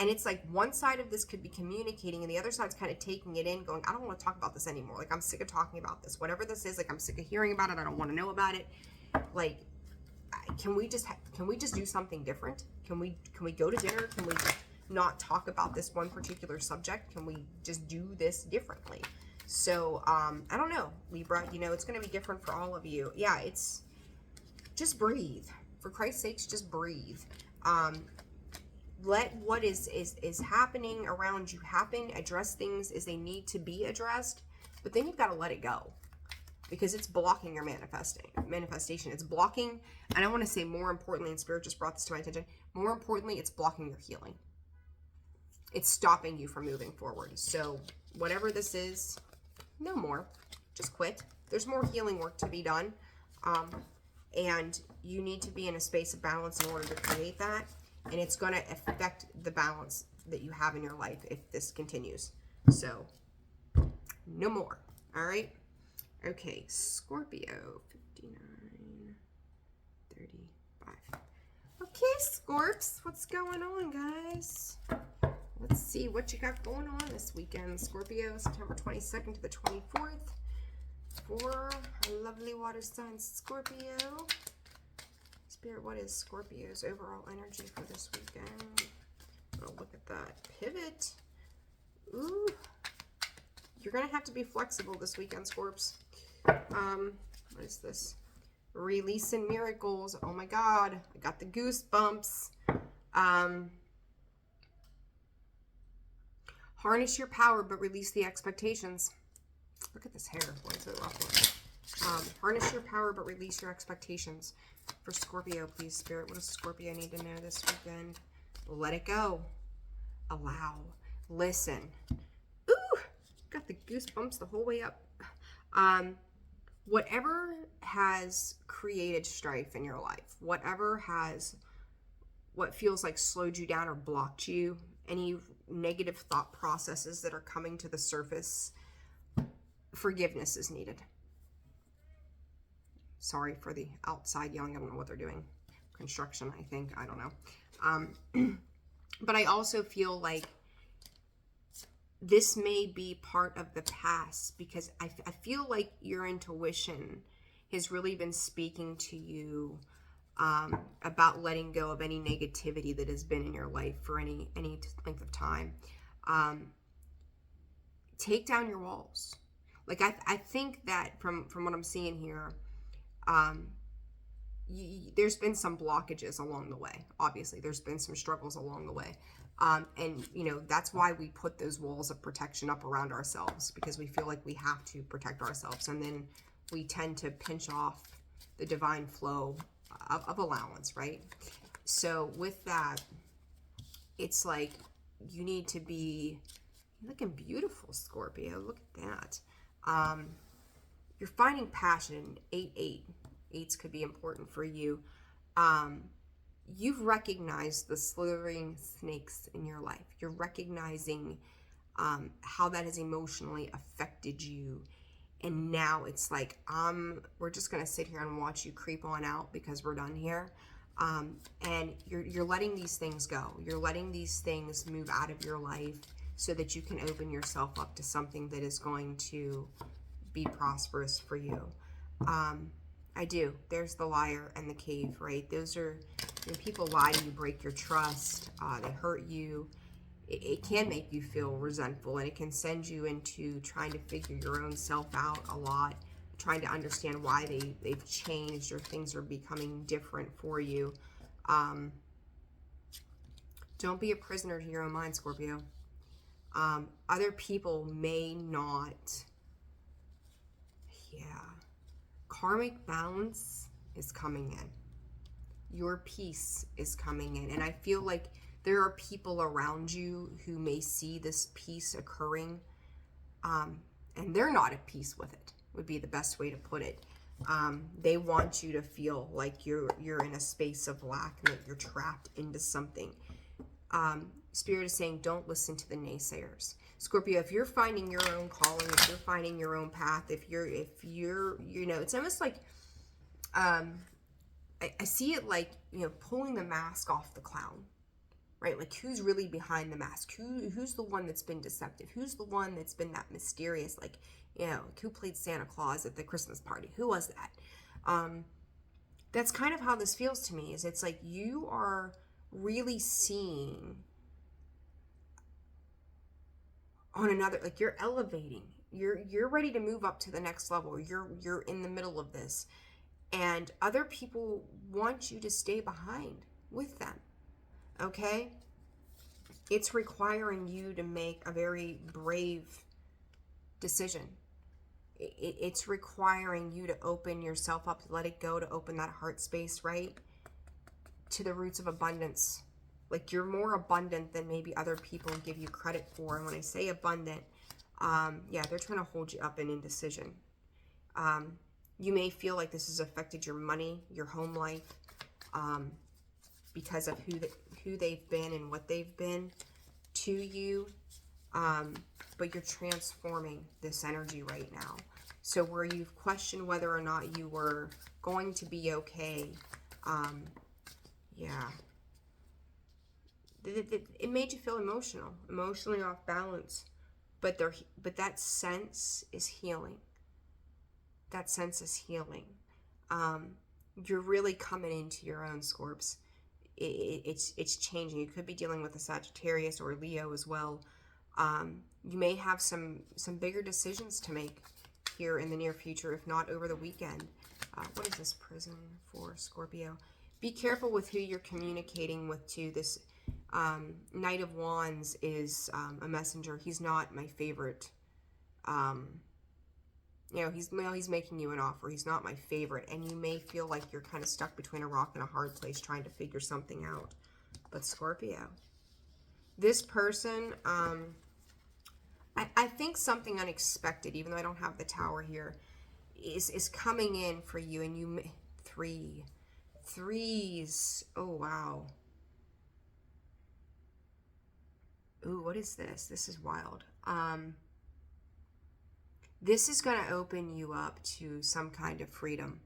And it's like one side of this could be communicating and the other side's kind of taking it in, going, I don't want to talk about this anymore. Like, I'm sick of talking about this. Whatever this is, like, I'm sick of hearing about it. I don't want to know about it. Like, can we just do something different? Can we go to dinner? Can we not talk about this one particular subject? Can we just do this differently? So, I don't know, Libra, you know, it's going to be different for all of you. Yeah, it's just breathe. For Christ's sakes, just breathe. Let what is happening around you happen. Address things as they need to be addressed, but then you've got to let it go, because it's blocking your manifestation. It's blocking, and I want to say more importantly, and Spirit just brought this to my attention, more importantly, it's blocking your healing. It's stopping you from moving forward. So whatever this is, no more. Just quit. There's more healing work to be done, and you need to be in a space of balance in order to create that. And it's going to affect the balance that you have in your life if this continues. So, no more. All right? Okay, Scorpio, 59, 35. Okay, Scorps, what's going on, guys? Let's see what you got going on this weekend. Scorpio, September 22nd to the 24th. For lovely water signs, Scorpio. These Spirit, what is Scorpio's overall energy for this weekend? Oh, look at that. Pivot. Ooh. You're going to have to be flexible this weekend, Scorps. What is this? Releasing miracles. Oh my God. I got the goosebumps. Harness your power, but release the expectations. Look at this hair. Why is it rough? Harness your power, but release your expectations. For Scorpio, please, Spirit. What does Scorpio need to know this weekend? Let it go. Allow. Listen. Ooh! Got the goosebumps the whole way up. Whatever has created strife in your life, what feels like slowed you down or blocked you, any negative thought processes that are coming to the surface, forgiveness is needed. Sorry for the outside yelling. I don't know what they're doing. Construction, I think. I don't know. But I also feel like this may be part of the past, because I feel like your intuition has really been speaking to you about letting go of any negativity that has been in your life for any length of time. Take down your walls. Like I think that from what I'm seeing here, there's been some blockages along the way. Obviously, there's been some struggles along the way. And, you know, that's why we put those walls of protection up around ourselves, because we feel like we have to protect ourselves. And then we tend to pinch off the divine flow of allowance, right? So with that, it's like you need to be looking beautiful, Scorpio. Look at that. You're finding passion. 8-8. 8s could be important for you. You've recognized the slithering snakes in your life. You're recognizing how that has emotionally affected you. And now it's like, we're just going to sit here and watch you creep on out because we're done here. And you're letting these things go. You're letting these things move out of your life so that you can open yourself up to something that is going to be prosperous for you. I do. There's the liar and the cave, right? Those are, when people lie to you, break your trust, they hurt you. It can make you feel resentful, and it can send you into trying to figure your own self out a lot, trying to understand why they've changed or things are becoming different for you. Don't be a prisoner to your own mind, Scorpio. Other people may not, karmic balance is coming in. Your peace is coming in. And I feel like there are people around you who may see this peace occurring, and they're not at peace with it, would be the best way to put it. They want you to feel like you're in a space of lack and that you're trapped into something. Spirit is saying, don't listen to the naysayers. Scorpio, if you're finding your own calling, if you're finding your own path, if you're, you know, it's almost like, I see it like, you know, pulling the mask off the clown, right? Like, who's really behind the mask? Who's the one that's been deceptive? Who's the one that's been that mysterious? Like, you know, who played Santa Claus at the Christmas party? Who was that? That's kind of how this feels to me, is it's like you are really seeing on another, like you're elevating, you're ready to move up to the next level. You're in the middle of this, and other people want you to stay behind with them. Okay? It's requiring you to make a very brave decision. It's requiring you to open yourself up, to let it go, to open that heart space, right? To the roots of abundance. Like, you're more abundant than maybe other people give you credit for. And when I say abundant, they're trying to hold you up in indecision. You may feel like this has affected your money, your home life, because of who they've been and what they've been to you. But you're transforming this energy right now. So where you've questioned whether or not you were going to be okay, it made you feel emotionally off balance. But that sense is healing. That sense is healing. You're really coming into your own, Scorps. It's changing. You could be dealing with a Sagittarius or Leo as well. You may have some bigger decisions to make here in the near future, if not over the weekend. What is this prison for Scorpio? Be careful with who you're communicating with too. This Knight of Wands is a messenger. He's not my favorite. You know, he's making you an offer. He's not my favorite. And you may feel like you're kind of stuck between a rock and a hard place trying to figure something out. But Scorpio, this person, I think something unexpected, even though I don't have the Tower here, is coming in for you. And you, threes. Oh, wow. Ooh, what is this? This is wild. This is going to open you up to some kind of freedom.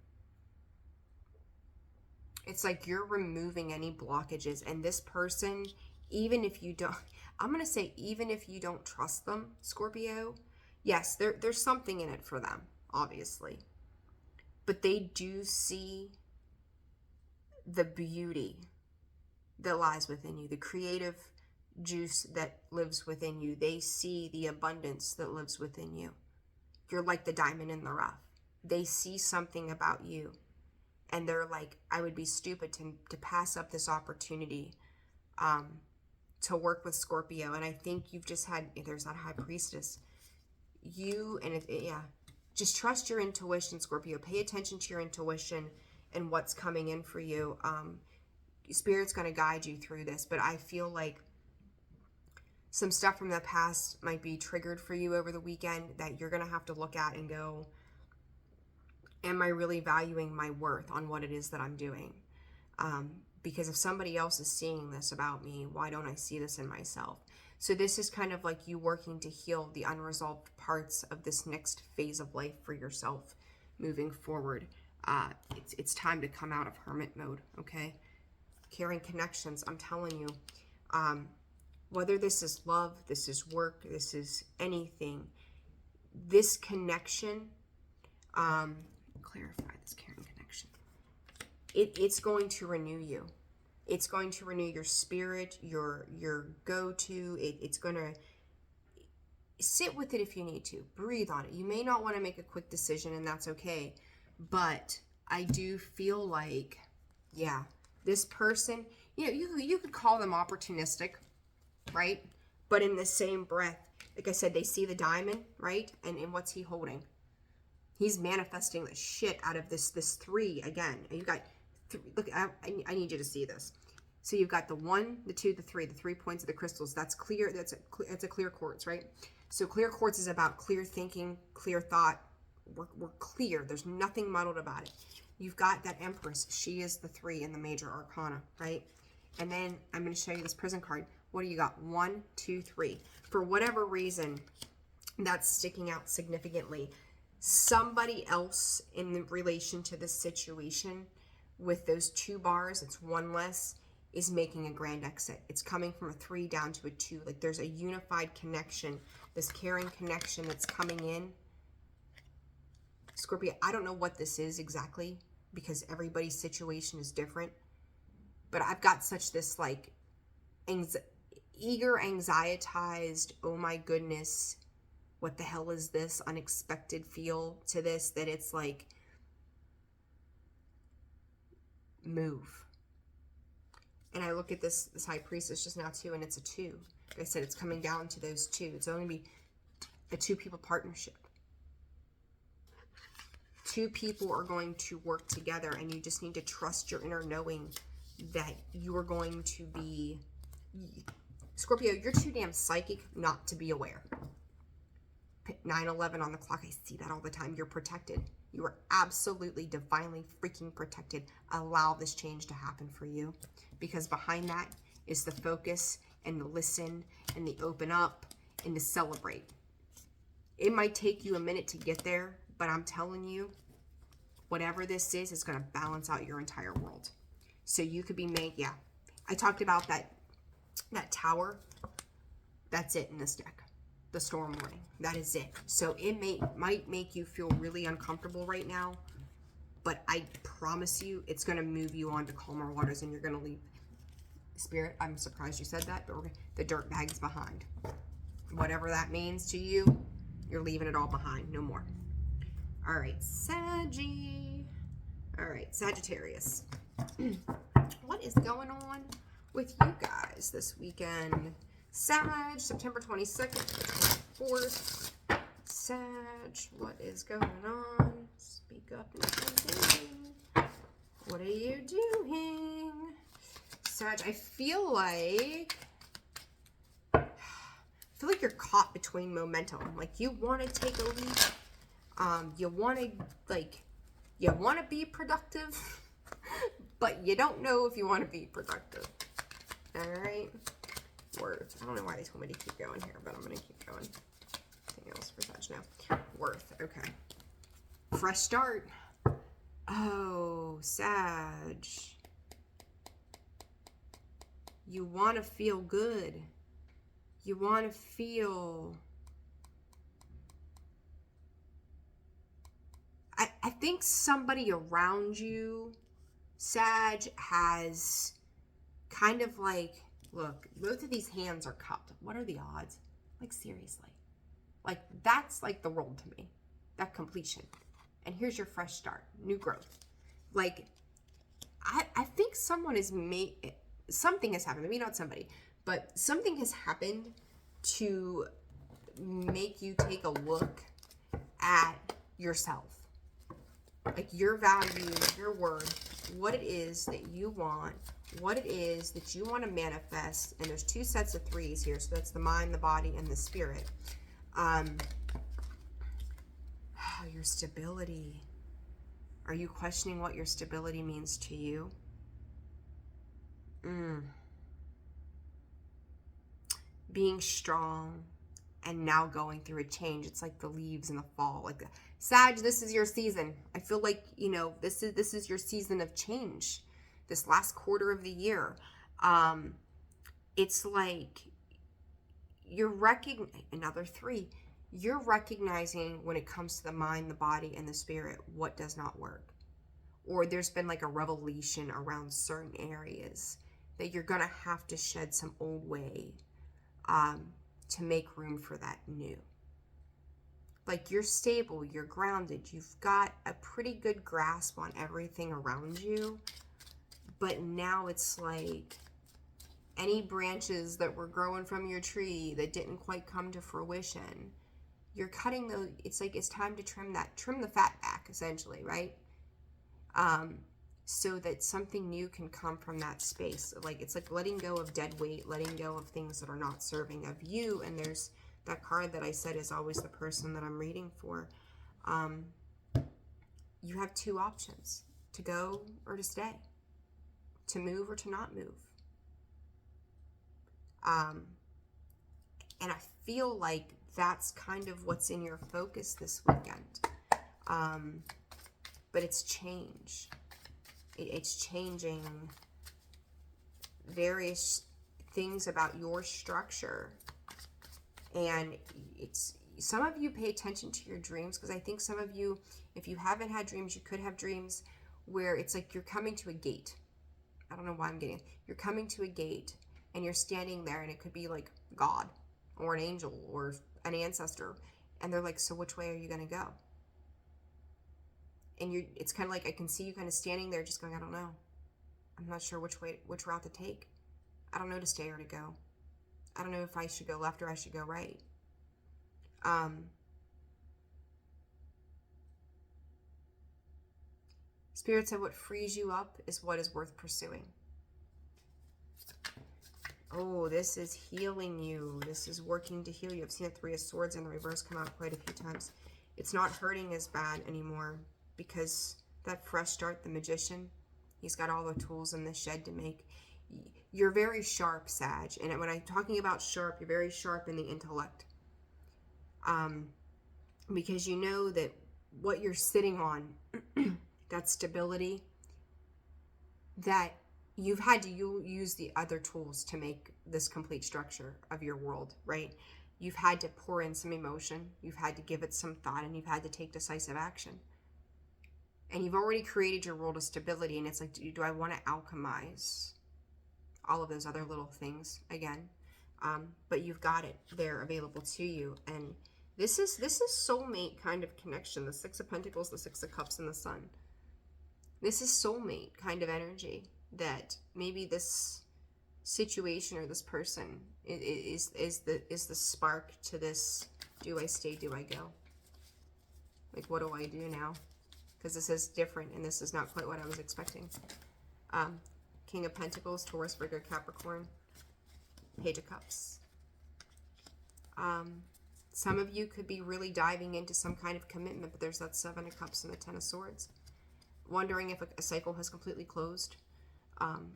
It's like you're removing any blockages. And this person, even if you don't, I'm going to say even if you don't trust them, Scorpio, yes, there's something in it for them, obviously. But they do see the beauty that lies within you, the creative juice that lives within you. They see the abundance that lives within you. You're like the diamond in the rough. They see something about you and they're like, I would be stupid to pass up this opportunity to work with Scorpio. And I think you've just had, there's that High Priestess. Just trust your intuition, Scorpio. Pay attention to your intuition and what's coming in for you. Spirit's going to guide you through this, but I feel like some stuff from the past might be triggered for you over the weekend that you're going to have to look at and go, am I really valuing my worth on what it is that I'm doing? Because if somebody else is seeing this about me, why don't I see this in myself? So this is kind of like you working to heal the unresolved parts of this next phase of life for yourself moving forward. It's time to come out of hermit mode, okay? Caring connections, I'm telling you. Whether this is love, this is work, this is anything, this connection, clarify this caring connection, it's going to renew you. It's going to renew your spirit, your go-to. It's going to sit with it if you need to. Breathe on it. You may not want to make a quick decision, and that's okay. But I do feel like, yeah, this person, you could call them opportunistic, right? But in the same breath, like I said, they see the diamond, right? And what's he holding? He's manifesting the shit out of this three again. You got three. Look, I need you to see this. So you've got the 1, the 2, the 3 points of the crystals. That's clear. That's a clear quartz, right? So clear quartz is about clear thinking, clear thought. We're clear. There's nothing muddled about it. You've got that Empress. She is the 3 in the major arcana, right? And then I'm going to show you this prison card. What do you got? 1, 2, 3. For whatever reason, that's sticking out significantly. Somebody else in relation to this situation with those 2 bars, it's 1 less, is making a grand exit. It's coming from a 3 down to a 2. Like there's a unified connection, this caring connection that's coming in. Scorpio, I don't know what this is exactly because everybody's situation is different. But I've got such this like eager, anxietized, oh my goodness, what the hell is this unexpected feel to this, that it's like, move. And I look at this High Priestess just now too, and it's a 2. Like I said, it's coming down to those 2. It's only be a 2 people partnership. 2 people are going to work together, and you just need to trust your inner knowing that you are going to be, Scorpio, you're too damn psychic not to be aware. 9/11 on the clock, I see that all the time. You're protected. You are absolutely divinely freaking protected. Allow this change to happen for you, because behind that is the focus and the listen and the open up and to celebrate. It might take you a minute to get there, but I'm telling you, whatever this is going to balance out your entire world. So you could be made, yeah. I talked about that tower. That's it in this deck. The storm warning. That is it. So it might make you feel really uncomfortable right now. but I promise you it's going to move you on to calmer waters, and you're going to leave. Spirit, I'm surprised you said that, but the dirt bags behind. Whatever that means to you, you're leaving it all behind. No more. All right, All right, Sagittarius. What is going on with you guys this weekend? Sag, September 22nd, 24th. Sag, what is going on? Speak up and say, what are you doing? Sag, I feel like you're caught between momentum. Like you want to take a leap. You want to be productive, but you don't know if you want to be productive. All right. Worth. I don't know why they told me to keep going here, but I'm going to keep going. Anything else for Sag now? Worth. Okay. Fresh start. Oh, Sag. You want to feel good. You want to feel... I think somebody around you, Sag, has kind of like, look, both of these hands are cupped. What are the odds? Like, seriously. Like, that's like the world to me. That completion. And here's your fresh start. New growth. Like, I think someone has made... Something has happened. Maybe not somebody. But something has happened to make you take a look at yourself. Like your value, your worth, what it is that you want, what it is that you want to manifest. And there's two sets of threes here. So that's the mind, the body, and the spirit. Your stability. Are you questioning what your stability means to you? Being strong and now going through a change. It's like the leaves in the fall. Like Sag, this is your season. I feel like, you know, this is your season of change. This last quarter of the year. It's like you're another three. You're recognizing when it comes to the mind, the body, and the spirit, what does not work. Or there's been like a revelation around certain areas that you're going to have to shed some old way to make room for that new. Like you're stable, you're grounded, you've got a pretty good grasp on everything around you, but now it's like any branches that were growing from your tree that didn't quite come to fruition, you're cutting those. It's like it's time to trim the fat back, essentially, right? So that something new can come from that space. Like it's like letting go of dead weight, letting go of things that are not serving of you. And there's that card that I said is always the person that I'm reading for. You have two options: to go or to stay, to move or to not move. And I feel like that's kind of what's in your focus this weekend. But it's change. It's changing various things about your structure. And it's, some of you pay attention to your dreams, because I think some of you, if you haven't had dreams, you could have dreams where it's like you're coming to a gate. I don't know why I'm getting it. You're coming to a gate and you're standing there, and it could be like God or an angel or an ancestor. And they're like, so which way are you going to go? And it's kind of like, I can see you kind of standing there just going, I don't know. I'm not sure which route to take. I don't know to stay or to go. I don't know if I should go left or I should go right. Spirit said what frees you up is what is worth pursuing. Oh, this is healing you. This is working to heal you. I've seen the Three of Swords in the reverse come out quite a few times. It's not hurting as bad anymore, because that fresh start, the magician, he's got all the tools in the shed to make. You're very sharp, Sag. And when I'm talking about sharp, you're very sharp in the intellect. Because you know that what you're sitting on, that stability, that you've had to use the other tools to make this complete structure of your world, right? You've had to pour in some emotion. You've had to give it some thought, and you've had to take decisive action. And you've already created your world of stability, and it's like, do I want to alchemize all of those other little things again? But you've got it there available to you. And this is soulmate kind of connection. The Six of Pentacles, the Six of Cups, and the Sun. This is soulmate kind of energy, that maybe this situation or this person is the spark to this. Do I stay? Do I go? Like, what do I do now? Because this is different, and this is not quite what I was expecting. King of Pentacles, Taurus, Virgo, Capricorn, Page of Cups. Some of you could be really diving into some kind of commitment, but there's that Seven of Cups and the Ten of Swords. Wondering if a cycle has completely closed,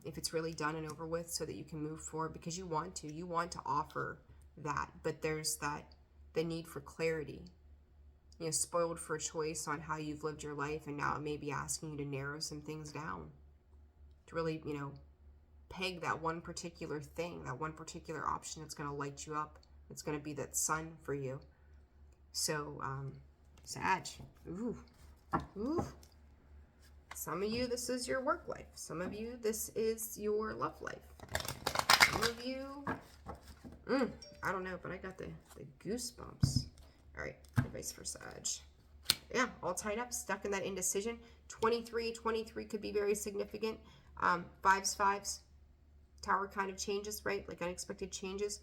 if it's really done and over with, so that you can move forward, because you want to offer that, but there's the need for clarity. You know, spoiled for choice on how you've lived your life, and now it may be asking you to narrow some things down, to really, you know, peg that one particular thing, that one particular option that's going to light you up. It's going to be that sun for you. So, Sag, ooh. Some of you, this is your work life. Some of you, this is your love life. Some of you, I don't know, but I got the goosebumps. All right, advice for Sag. Yeah, all tied up, stuck in that indecision. 23 could be very significant. Fives, Tower kind of changes, right? Like unexpected changes.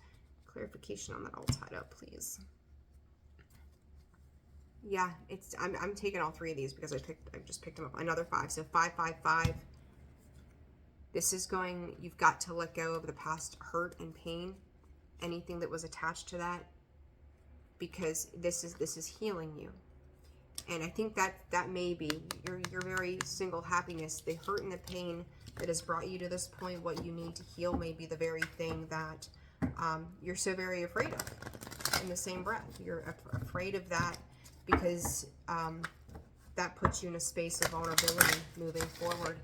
Clarification on that all tied up, please. Yeah, I'm taking all three of these because I just picked them up. Another 5, so 5. This is going, you've got to let go of the past hurt and pain, anything that was attached to that, because this is healing you. And I think that may be your very single happiness, the hurt and the pain that has brought you to this point. What you need to heal may be the very thing that you're so very afraid of. In the same breath, you're afraid of that, because that puts you in a space of vulnerability moving forward.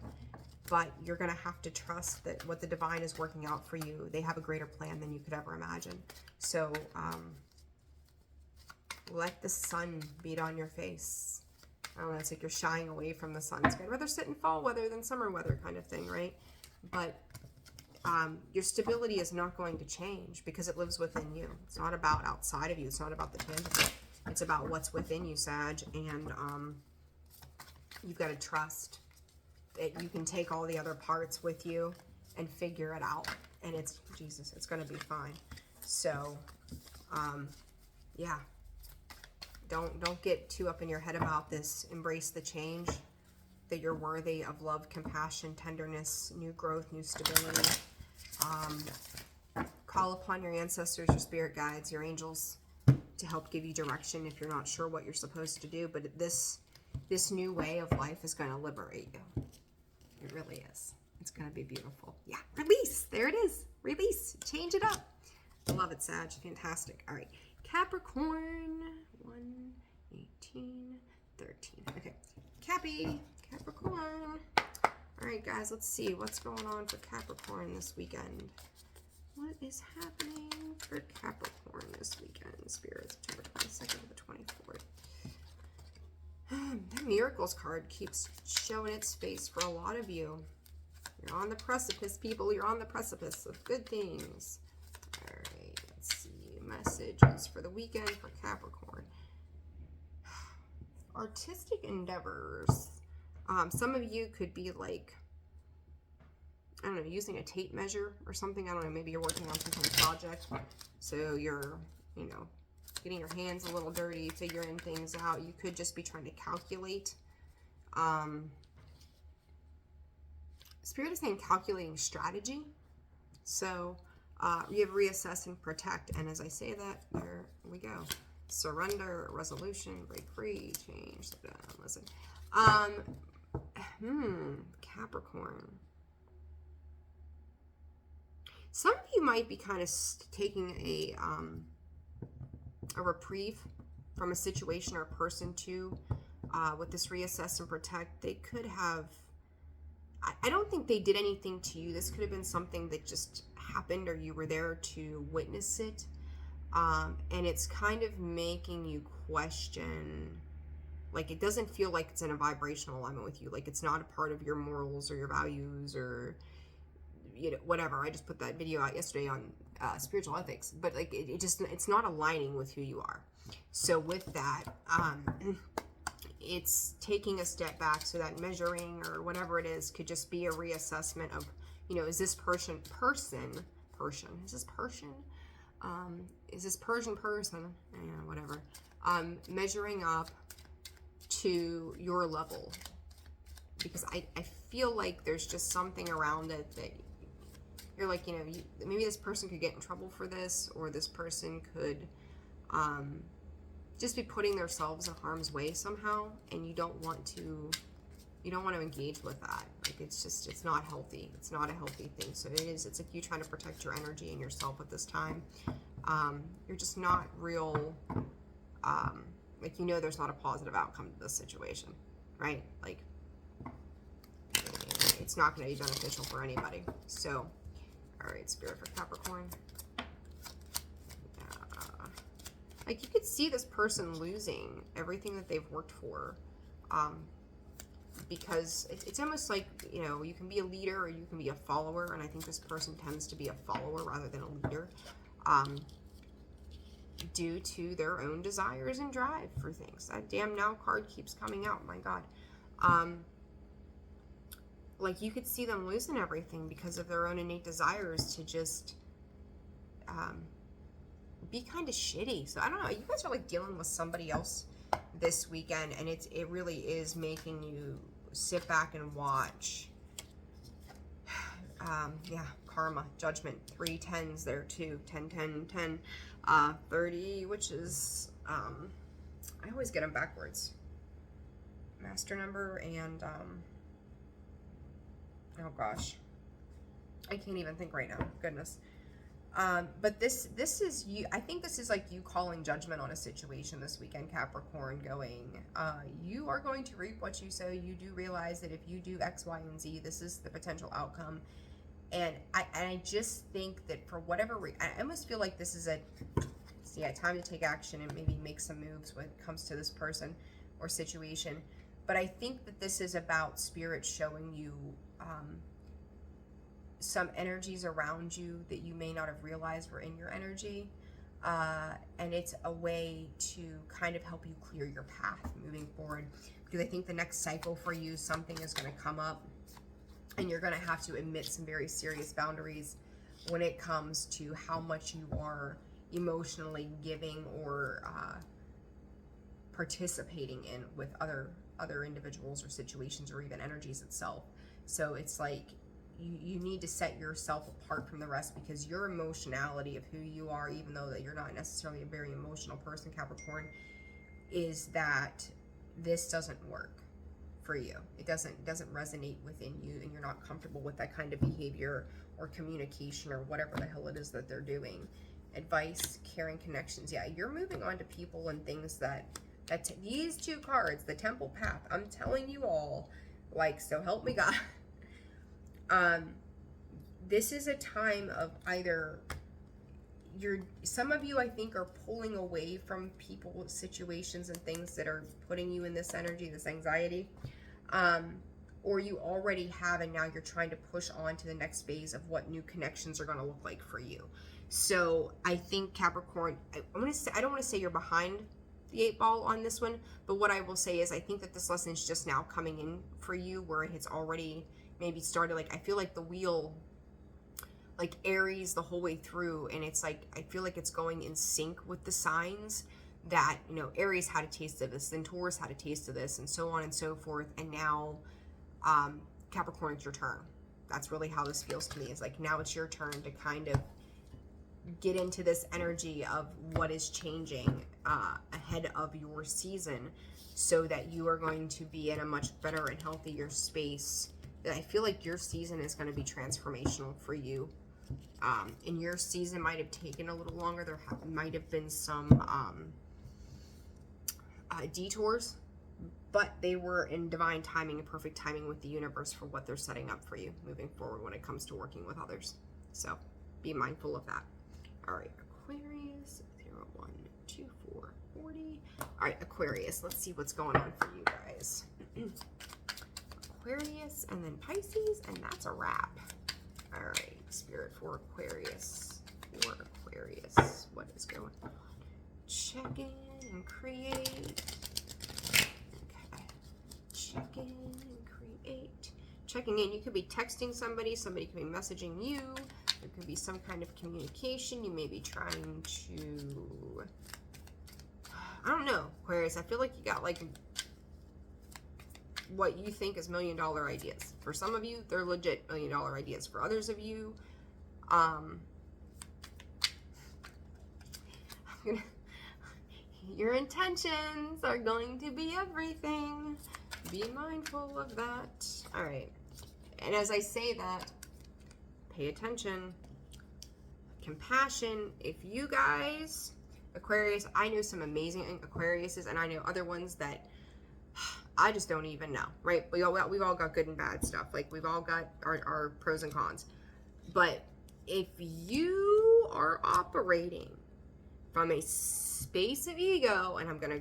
But you're going to have to trust that what the divine is working out for you, they have a greater plan than you could ever imagine. So let the sun beat on your face. I don't know, it's like you're shying away from the sun. I'd rather sit in fall weather than summer weather kind of thing, right? But your stability is not going to change because it lives within you. It's not about outside of you. It's not about the tangible. It's about what's within you, Sag. And you've got to trust that you can take all the other parts with you and figure it out. And it's, Jesus, it's going to be fine. So, yeah. Don't get too up in your head about this. Embrace the change, that you're worthy of love, compassion, tenderness, new growth, new stability. Call upon your ancestors, your spirit guides, your angels to help give you direction if you're not sure what you're supposed to do. But this new way of life is going to liberate you. It really is. It's going to be beautiful. Yeah, release. There it is. Release. Change it up. I love it, Sag. Fantastic. All right. Capricorn. 1, 18, 13. Okay. Capricorn. All right, guys. Let's see what's going on for Capricorn this weekend. What is happening for Capricorn this weekend? Spirit, September 22nd to the 24th. The Miracles card keeps showing its face for a lot of you. You're on the precipice, people. You're on the precipice of good things. All right, let's see. Messages for the weekend for Capricorn. Artistic endeavors. Some of you could be like, I don't know, using a tape measure or something. I don't know, maybe you're working on some kind of project. So you're, you know, getting your hands a little dirty, figuring things out. You could just be trying to calculate. Spirit is saying calculating strategy. So you have reassess and protect. And as I say that, there we go. Surrender, resolution, break free, change. Listen. Capricorn. Some of you might be kind of taking a reprieve from a situation or a person too. With this reassess and protect, they could have, I don't think they did anything to you. This could have been something that just happened or you were there to witness it. And it's kind of making you question Like, it doesn't feel like it's in a vibrational alignment with you. Like, it's not a part of your morals or your values or, you know, whatever. I just put that video out yesterday on spiritual ethics, but like, it's not aligning with who you are. So with that, it's taking a step back, so that measuring or whatever it is could just be a reassessment of, you know, is this person, yeah, whatever, measuring up to your level, because I feel like there's just something around it that you're like, you know, maybe this person could get in trouble for this, or this person could just be putting themselves in harm's way somehow, and you don't want to engage with that. Like, it's not healthy. It's not a healthy thing. So it's like you trying to protect your energy and yourself at this time. You're just not real, like, you know, there's not a positive outcome to this situation, right? Like, it's not going to be beneficial for anybody. So, all right, Spirit for Capricorn. Like, you could see this person losing everything that they've worked for, because it's almost like, you know, you can be a leader or you can be a follower, and I think this person tends to be a follower rather than a leader, due to their own desires and drive for things. That damn now card keeps coming out, my God. Like, you could see them losing everything because of their own innate desires to just be kind of shitty. So I don't know, you guys are like dealing with somebody else this weekend, and it really is making you sit back and watch. Yeah, karma, judgment, 3 10s there too, 10 10 10, 30, which is I always get them backwards, master number, and oh gosh, I can't even think right now, goodness. But this is you. I think this is like you calling judgment on a situation this weekend, Capricorn, going, you are going to reap what you sow. You do realize that if you do X, Y, and Z, this is the potential outcome. And I just think that for whatever reason, I almost feel like this is time to take action and maybe make some moves when it comes to this person or situation. But I think that this is about Spirit showing you some energies around you that you may not have realized were in your energy, and it's a way to kind of help you clear your path moving forward, because I think the next cycle for you, something is going to come up and you're going to have to admit some very serious boundaries when it comes to how much you are emotionally giving or participating in with other individuals or situations or even energies itself. So it's like you need to set yourself apart from the rest, because your emotionality of who you are, even though that you're not necessarily a very emotional person, Capricorn, is that this doesn't work for you. It doesn't resonate within you, and you're not comfortable with that kind of behavior or communication or whatever the hell it is that they're doing. Advice, caring, connections. Yeah, you're moving on to people and things that these two cards, the Temple Path, I'm telling you all, like, so help me God. This is a time of either some of you, I think, are pulling away from people, situations, and things that are putting you in this energy, this anxiety, or you already have, and now you're trying to push on to the next phase of what new connections are going to look like for you. So I think, Capricorn, I don't want to say you're behind the 8 ball on this one, but what I will say is I think that this lesson is just now coming in for you, where it's already maybe started. Like, I feel like the wheel, like Aries the whole way through, and it's like I feel like it's going in sync with the signs that, you know, Aries had a taste of this, then Taurus had a taste of this, and so on and so forth. And now Capricorn, it's your turn. That's really how this feels to me. It's like now it's your turn to kind of get into this energy of what is changing ahead of your season, so that you are going to be in a much better and healthier space. I feel like your season is going to be transformational for you. And your season might have taken a little longer. There might have been some detours, but they were in divine timing and perfect timing with the universe for what they're setting up for you moving forward when it comes to working with others. So be mindful of that. All right, Aquarius, 0, 1, 2, 4, 40. All right, Aquarius. Let's see what's going on for you guys. Aquarius and then Pisces, and that's a wrap. All right, Spirit for Aquarius. What is going on? Check in and create. Okay. Check in and create. Checking in. You could be texting somebody. Somebody could be messaging you. There could be some kind of communication. You may be trying to... I don't know, Aquarius. I feel like you got like what you think is $1 million ideas. For some of you, they're legit $1 million ideas. For others of you, your intentions are going to be everything. Be mindful of that. All right. And as I say that, pay attention. Compassion. If you guys, Aquarius, I know some amazing Aquariuses, and I know other ones that I just don't even know, right? We've all got good and bad stuff. Like, we've all got our pros and cons. But if you are operating from a space of ego, and I'm gonna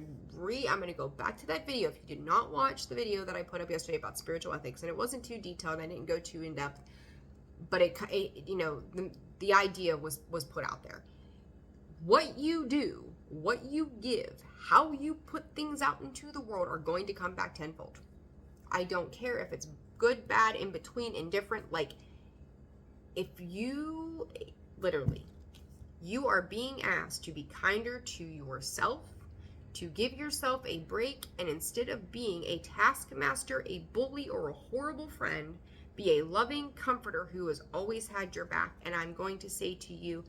go back to that video. If you did not watch the video that I put up yesterday about spiritual ethics, and it wasn't too detailed, I didn't go too in depth, but it you know, the idea was put out there. What you do, what you give, how you put things out into the world are going to come back tenfold. I don't care if it's good, bad, in between, indifferent. Like, if you, literally, you are being asked to be kinder to yourself, to give yourself a break, and instead of being a taskmaster, a bully, or a horrible friend, be a loving comforter who has always had your back. And I'm going to say to you,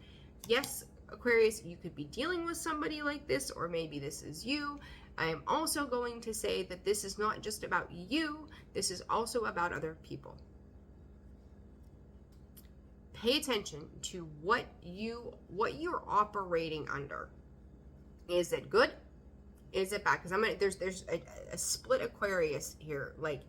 yes, Aquarius, you could be dealing with somebody like this, or maybe this is you. I am also going to say that this is not just about you, this is also about other people. Pay attention to what you're operating under. Is it good? Is it bad? Because there's a split Aquarius here. Like,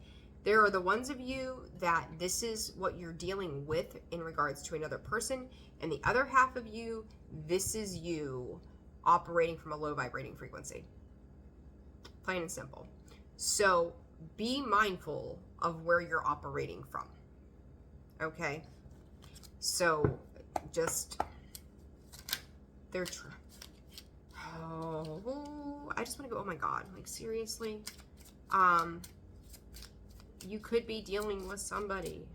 there are the ones of you that this is what you're dealing with in regards to another person, and the other half of you, this is you operating from a low vibrating frequency. Plain and simple. So be mindful of where you're operating from. Okay? So just, I just want to go, oh my God, like, seriously? You could be dealing with somebody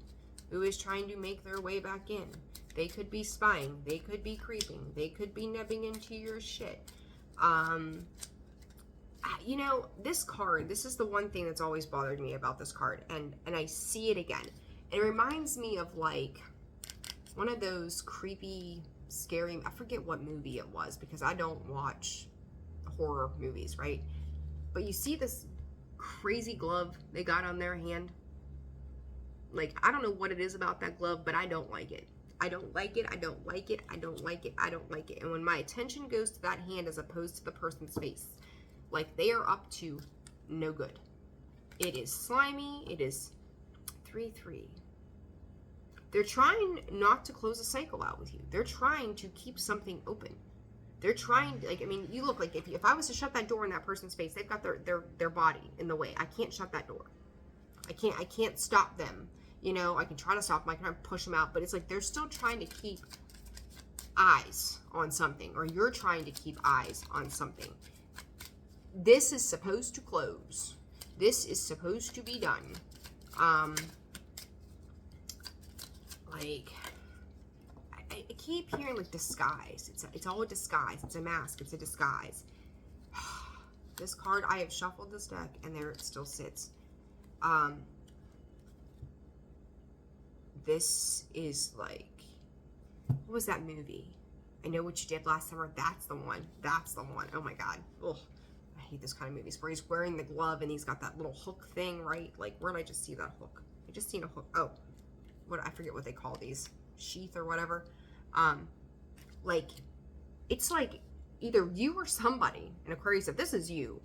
who is trying to make their way back in. They could be spying. They could be creeping. They could be nebbing into your shit. You know, this card, this is the one thing that's always bothered me about this card. And I see it again. It reminds me of, like, one of those creepy, scary, I forget what movie it was, because I don't watch horror movies, right? But you see this crazy glove they got on their hand. Like, I don't know what it is about that glove, but I don't like it. I don't like it. I don't like it. I don't like it. I don't like it. And when my attention goes to that hand as opposed to the person's face, like, they are up to no good. It is slimy. It is 3-3. They're trying not to close a cycle out with you. They're trying to keep something open. They're trying to, like, I mean, you look like, if I was to shut that door in that person's face, they've got their body in the way. I can't shut that door. I can't stop them. You know, I can try to stop them, I can try to push them out, but it's like they're still trying to keep eyes on something, or you're trying to keep eyes on something. This is supposed to close. This is supposed to be done. Like, I keep hearing, like, disguise. It's all a disguise. It's a mask. It's a disguise. This card, I have shuffled this deck, and there it still sits. This is like, what was that movie? I Know What You Did Last Summer. That's the one. That's the one. Oh my God. Ugh. I hate this kind of movies where he's wearing the glove and he's got that little hook thing, right? Like, where did I just see that hook? I just seen a hook. Oh, I forget what they call these. Sheath or whatever. Like, it's like either you or somebody, and Aquarius, if this is you,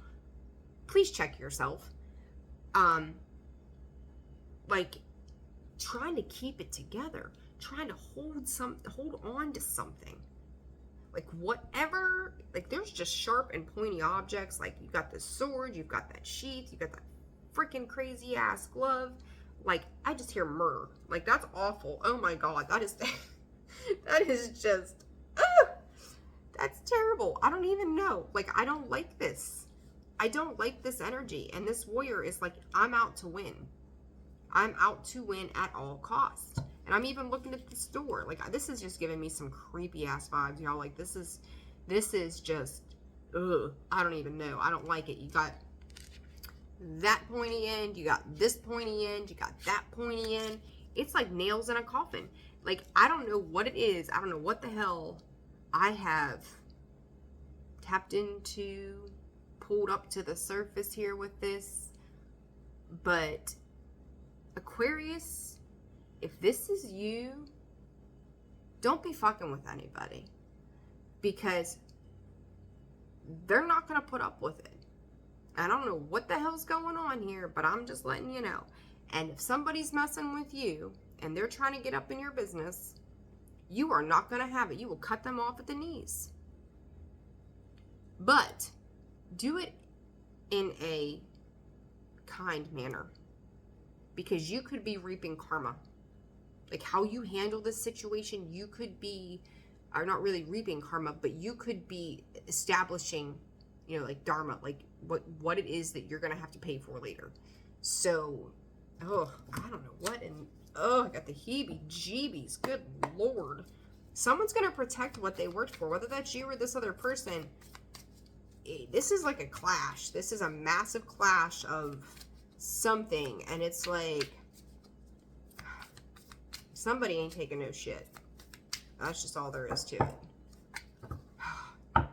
please check yourself. Like, trying to keep it together, trying to hold on to something. like whatever, like there's just sharp and pointy objects. Like you got this sword, you've got that sheath, you got that freaking crazy ass glove. Like I just hear murder. Like that's awful. Oh my God, that is that is just that's terrible. I don't even know. Like I don't like this. I don't like this energy. And this warrior is like, I'm out to win. I'm out to win at all costs. And I'm even looking at this door. Like this is just giving me some creepy ass vibes, y'all. Like this is just, ugh. I don't even know. I don't like it. You got that pointy end. You got this pointy end. You got that pointy end. It's like nails in a coffin. Like I don't know what it is. I don't know what the hell I have tapped into, pulled up to the surface here with this. But Aquarius, if this is you, don't be fucking with anybody, because they're not going to put up with it. I don't know what the hell's going on here, but I'm just letting you know. And if somebody's messing with you and they're trying to get up in your business, you are not going to have it. You will cut them off at the knees. But do it in a kind manner, because you could be reaping karma. Like how you handle this situation, you could be, or not really reaping karma, but you could be establishing, you know, like dharma, like what it is that you're going to have to pay for later. So, I don't know what, and I got the heebie-jeebies. Good Lord. Someone's going to protect what they worked for, whether that's you or this other person. This is like a clash. This is a massive clash of something, and it's like somebody ain't taking no shit. That's just all there is to it.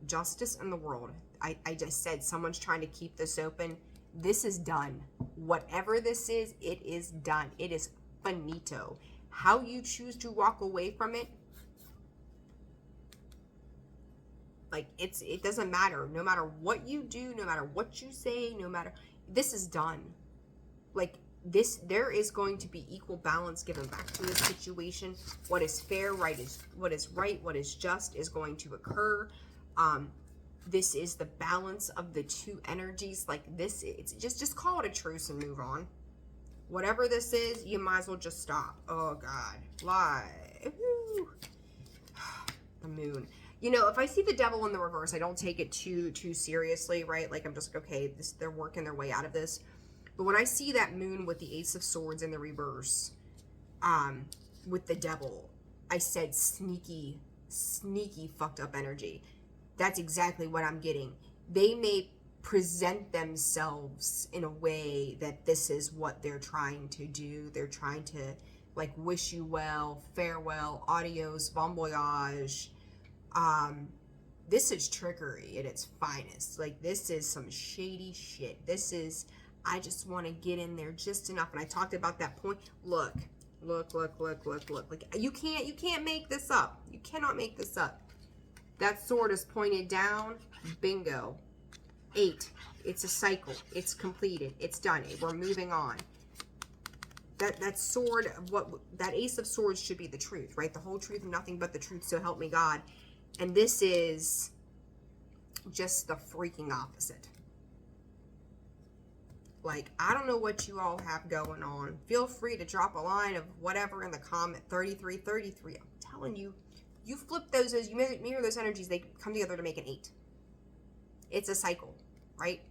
Justice in the world. I just said someone's trying to keep this open. This is done. Whatever this is, it is done. It is finito. How you choose to walk away from it, like it doesn't matter. No matter what you do, no matter what you say, no matter, this is done. Like this, there is going to be equal balance given back to this situation. What is fair, what is right, what is just is going to occur. This is the balance of the two energies. Like this, it's just call it a truce and move on. Whatever this is, you might as well just stop. Oh God, live. The moon. You know, if I see the devil in the reverse, I don't take it too seriously, right? Like I'm just like, okay, they're working their way out of this. But when I see that moon with the Ace of Swords in the reverse, with the devil, I said sneaky fucked up energy. That's exactly what I'm getting. They may present themselves in a way that this is what they're trying to do. They're trying to like wish you well, farewell, adios, bon voyage. This is trickery at its finest. Like this is some shady shit. This is, I just want to get in there just enough. And I talked about that point. Look. Like you can't make this up. You cannot make this up. That sword is pointed down. Bingo. 8. It's a cycle. It's completed. It's done. We're moving on. That sword, that Ace of Swords should be the truth, right? The whole truth and nothing but the truth, so help me God. And this is just the freaking opposite. Like, I don't know what you all have going on. Feel free to drop a line of whatever in the comment. 33. I'm telling you, you flip those, you mirror those energies, they come together to make an 8. It's a cycle, right?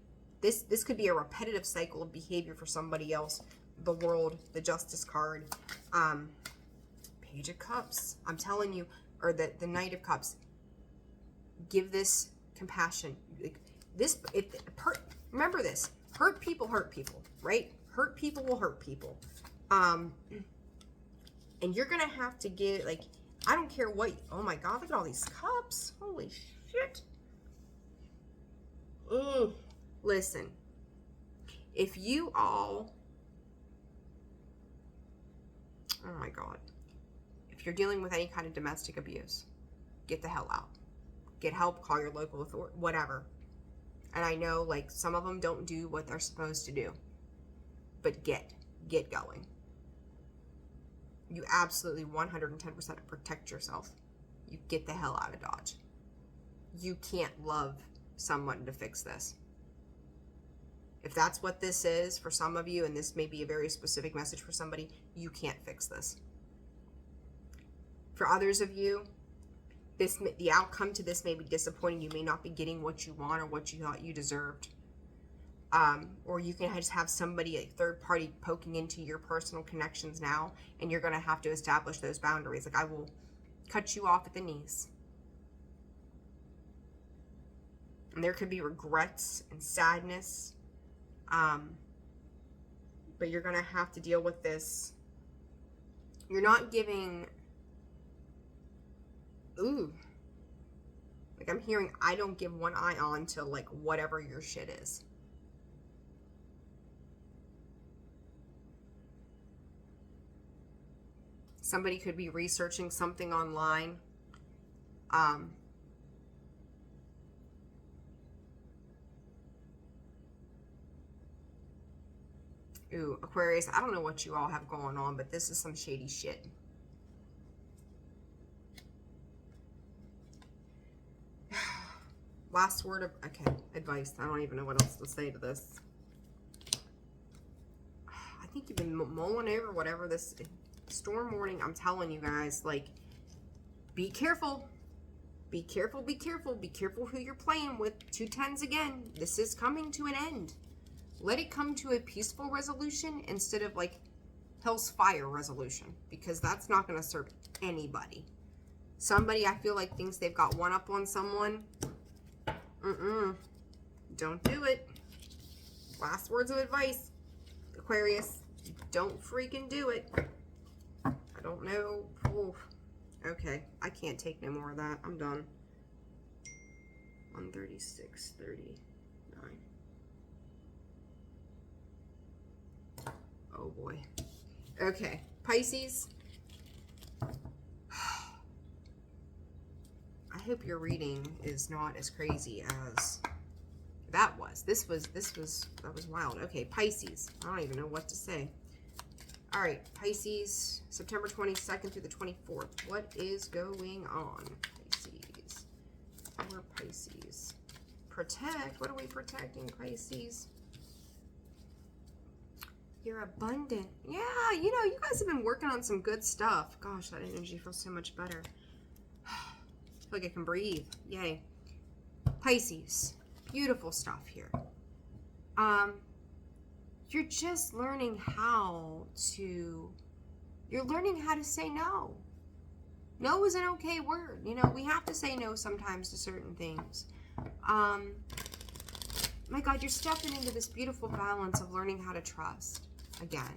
This could be a repetitive cycle of behavior for somebody else. The World, the Justice card, Page of Cups. I'm telling you, or the Knight of Cups. Give this compassion. Like this, remember this. Hurt people, right? Hurt people will hurt people. And you're gonna have to give, like, I don't care what, oh my God, look at all these cups. Holy shit. Listen, if you all, oh my God, if you're dealing with any kind of domestic abuse, get the hell out. Get help, call your local authority, whatever. And I know, like, some of them don't do what they're supposed to do, but get going. You absolutely 110% protect yourself. you get the hell out of Dodge. You can't love someone to fix this. If that's what this is for some of you, and this may be a very specific message for somebody, you can't fix this. For others of you, the outcome to this may be disappointing. You may not be getting what you want or what you thought you deserved. Or you can just have somebody, a third party, poking into your personal connections now, and you're going to have to establish those boundaries. Like, I will cut you off at the knees. And there could be regrets and sadness. But you're going to have to deal with this. You're not giving... Ooh. Like, I'm hearing, I don't give one eye on to, like, whatever your shit is. Somebody could be researching something online. Ooh, Aquarius, I don't know what you all have going on, but this is some shady shit. Last word of, okay, advice. I don't even know what else to say to this. I think you've been mulling over whatever this storm warning. I'm telling you guys, like, be careful. Be careful, be careful. Be careful who you're playing with. 2 10s again. This is coming to an end. Let it come to a peaceful resolution instead of, like, hell's fire resolution, because that's not going to serve anybody. Somebody, I feel like, thinks they've got one up on someone. Don't do it. Last words of advice, Aquarius. Don't freaking do it. I don't know. Oof. Okay, I can't take no more of that. I'm done. 136, 39. Oh boy. Okay, Pisces. I hope your reading is not as crazy as that was. That was wild. Okay, Pisces. I don't even know what to say. All right, Pisces, September 22nd through the 24th. What is going on, Pisces? Or Pisces. Protect. What are we protecting, Pisces? You're abundant. Yeah, you know, you guys have been working on some good stuff. Gosh, that energy feels so much better. I feel like I can breathe. Yay. Pisces. Beautiful stuff here. You're just learning how to say no. No is an okay word. You know, we have to say no sometimes to certain things. My God, you're stepping into this beautiful balance of learning how to trust again.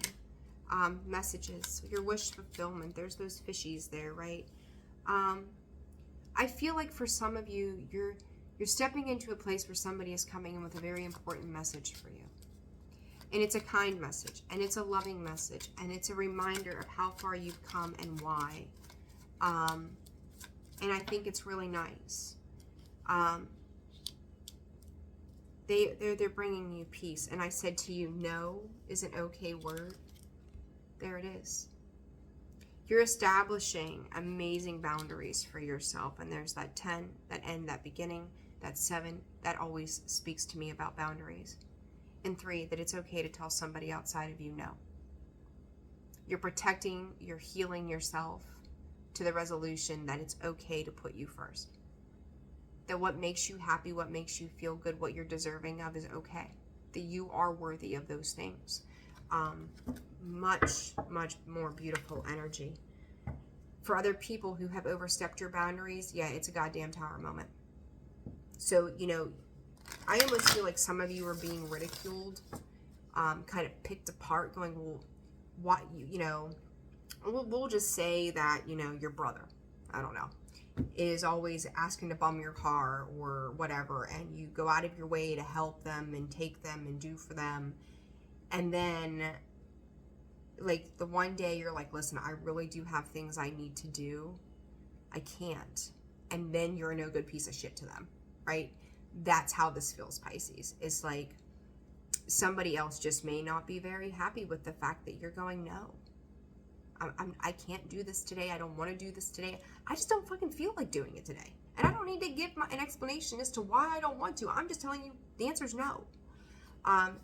Messages, your wish fulfillment. There's those fishies there, right? I feel like for some of you, you're stepping into a place where somebody is coming in with a very important message for you. And it's a kind message, and it's a loving message, and it's a reminder of how far you've come and why. And I think it's really nice. They're bringing you peace. And I said to you, no is an okay word. There it is. You're establishing amazing boundaries for yourself. And there's that 10, that end, that beginning, that 7, that always speaks to me about boundaries. And 3, that it's okay to tell somebody outside of you no. You're protecting, you're healing yourself to the resolution that it's okay to put you first. That what makes you happy, what makes you feel good, what you're deserving of is okay. That you are worthy of those things. Much, much more beautiful energy. For other people who have overstepped your boundaries, yeah, it's a goddamn tower moment. So, you know, I almost feel like some of you are being ridiculed, kind of picked apart, going, well, what, you know, we'll just say that, you know, your brother, I don't know, is always asking to bum your car or whatever, and you go out of your way to help them and take them and do for them. And then, like, the one day you're like, listen, I really do have things I need to do. I can't. And then you're a no good piece of shit to them, right? That's how this feels, Pisces. It's like somebody else just may not be very happy with the fact that you're going no. I can't do this today. I don't want to do this today. I just don't fucking feel like doing it today. And I don't need to give an explanation as to why I don't want to. I'm just telling you the answer is no.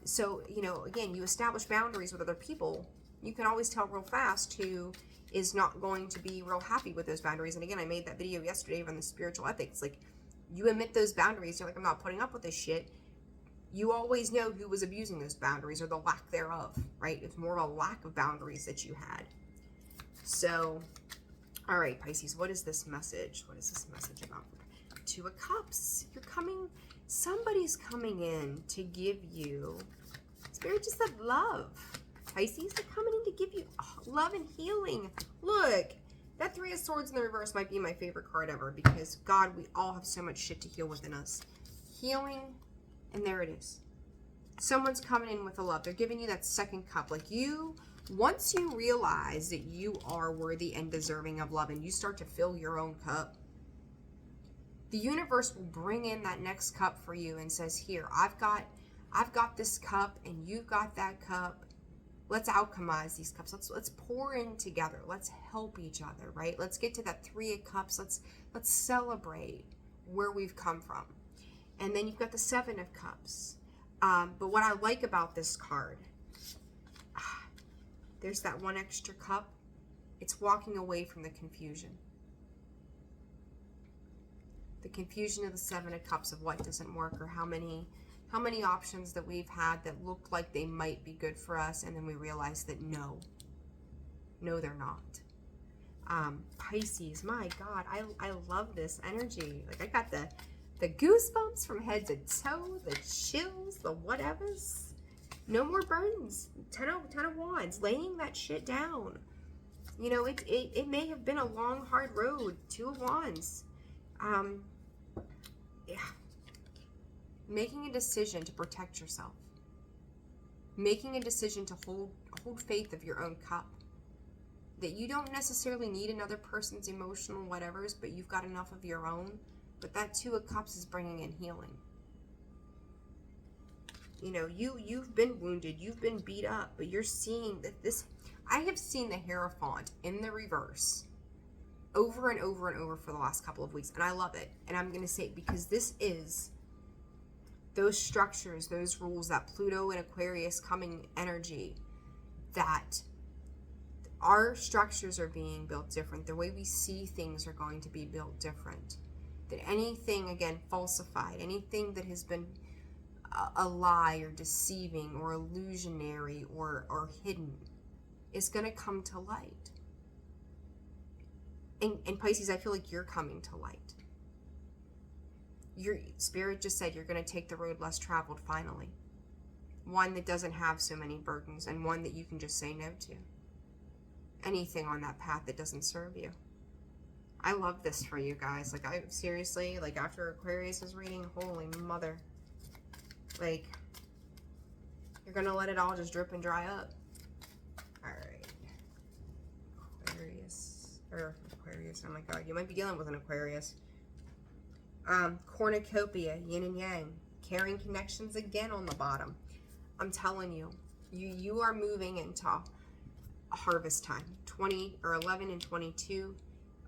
So, you know, again, you establish boundaries with other people. You can always tell real fast who is not going to be real happy with those boundaries. And again, I made that video yesterday on the spiritual ethics. Like, you admit those boundaries. You're like, I'm not putting up with this shit. You always know who was abusing those boundaries or the lack thereof, right? It's more of a lack of boundaries that you had. So, all right, Pisces, what is this message? What is this message about? Two of Cups. You're coming, somebody's coming in to give you, Spirit just said love. Pisces, they're coming in to give you love and healing. Look, that Three of Swords in the reverse might be my favorite card ever because, God, we all have so much shit to heal within us. Healing, and there it is. Someone's coming in with a love. They're giving you that second cup. Like, you, once you realize that you are worthy and deserving of love and you start to fill your own cup, the universe will bring in that next cup for you and says, here, I've got this cup and you've got that cup. Let's alchemize these cups. Let's pour in together. Let's help each other, right? Let's get to that Three of Cups. Let's celebrate where we've come from. And then you've got the Seven of Cups. But what I like about this card, there's that one extra cup. It's walking away from the confusion. The confusion of the Seven of Cups of what doesn't work, or how many options that we've had that looked like they might be good for us, and then we realize that no, they're not. Pisces, my God, I love this energy. Like, I got the goosebumps from head to toe, the chills, the whatevers. No more burdens. 10 of Wands, laying that shit down. You know, it may have been a long, hard road. 2 of Wands. Yeah. Making a decision to protect yourself. Making a decision to hold faith of your own cup. That you don't necessarily need another person's emotional whatevers, but you've got enough of your own. But that 2 of Cups is bringing in healing. You know, you've been wounded, you've been beat up, but you're seeing that this, I have seen the Hierophant in the reverse over and over and over for the last couple of weeks, and I love it. And I'm going to say it because this is those structures, those rules, that Pluto and Aquarius coming energy, that our structures are being built different. The way we see things are going to be built different. That anything, again, falsified, anything that has been a lie or deceiving or illusionary or hidden is going to come to light. And Pisces, I feel like you're coming to light. Your Spirit just said you're going to take the road less traveled finally. One that doesn't have so many burdens, and one that you can just say no to. Anything on that path that doesn't serve you. I love this for you guys. Like, I seriously, like, after Aquarius is reading, holy mother. Like, you're going to let it all just drip and dry up. All right. Aquarius, oh my God. You might be dealing with an Aquarius. Cornucopia, yin and yang. Caring connections again on the bottom. I'm telling you, you are moving into a harvest time. 11 and 22.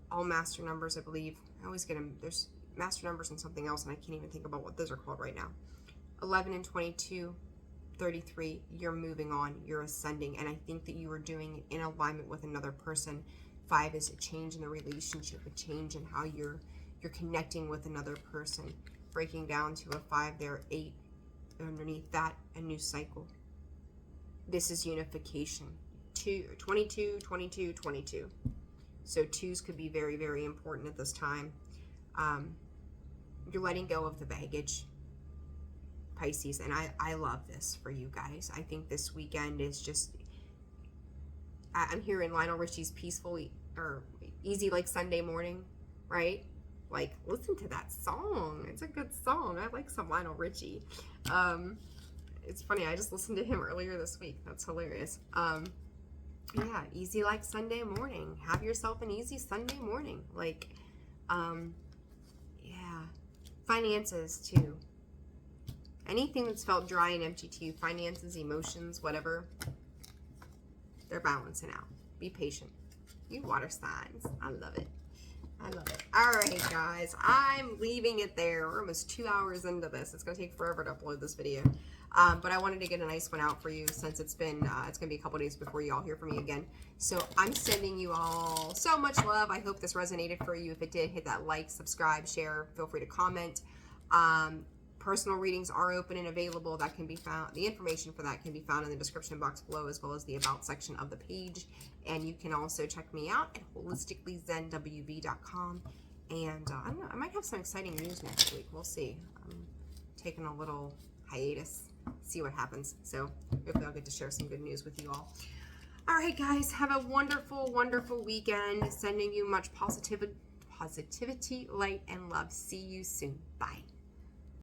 All master numbers, I believe. I always get them. There's master numbers and something else, and I can't even think about what those are called right now. 11 and 22, 33, you're moving on. You're ascending, and I think that you are doing it in alignment with another person. 5 is a change in the relationship, a change in how you're connecting with another person. Breaking down to a 5 there, 8 underneath that, a new cycle. This is unification. 22, 22, 22. So 2s could be very, very important at this time. You're letting go of the baggage, Pisces, and I love this for you guys. I think this weekend is just, I'm hearing Lionel Richie's Peaceful or Easy Like Sunday Morning, right? Like, listen to that song. It's a good song. I like some Lionel Richie. It's funny, I just listened to him earlier this week. That's hilarious. Yeah, easy like Sunday morning. Have yourself an easy Sunday morning. Like, yeah. Finances, too. Anything that's felt dry and empty to you, finances, emotions, whatever, they're balancing out. Be patient. You water signs. I love it. I love it. All right, guys. I'm leaving it there. We're almost 2 hours into this. It's going to take forever to upload this video. But I wanted to get a nice one out for you since it's going to be a couple days before you all hear from me again. So I'm sending you all so much love. I hope this resonated for you. If it did, hit that like, subscribe, share. Feel free to comment. Personal readings are open and available. That can be found. The information for that can be found in the description box below, as well as the about section of the page. And you can also check me out at holisticallyzenwb.com. And I don't know, I might have some exciting news next week. We'll see. I'm taking a little hiatus, see what happens. So hopefully I'll get to share some good news with you all. All right, guys, have a wonderful, wonderful weekend. Sending you much positivity, light, and love. See you soon. Bye.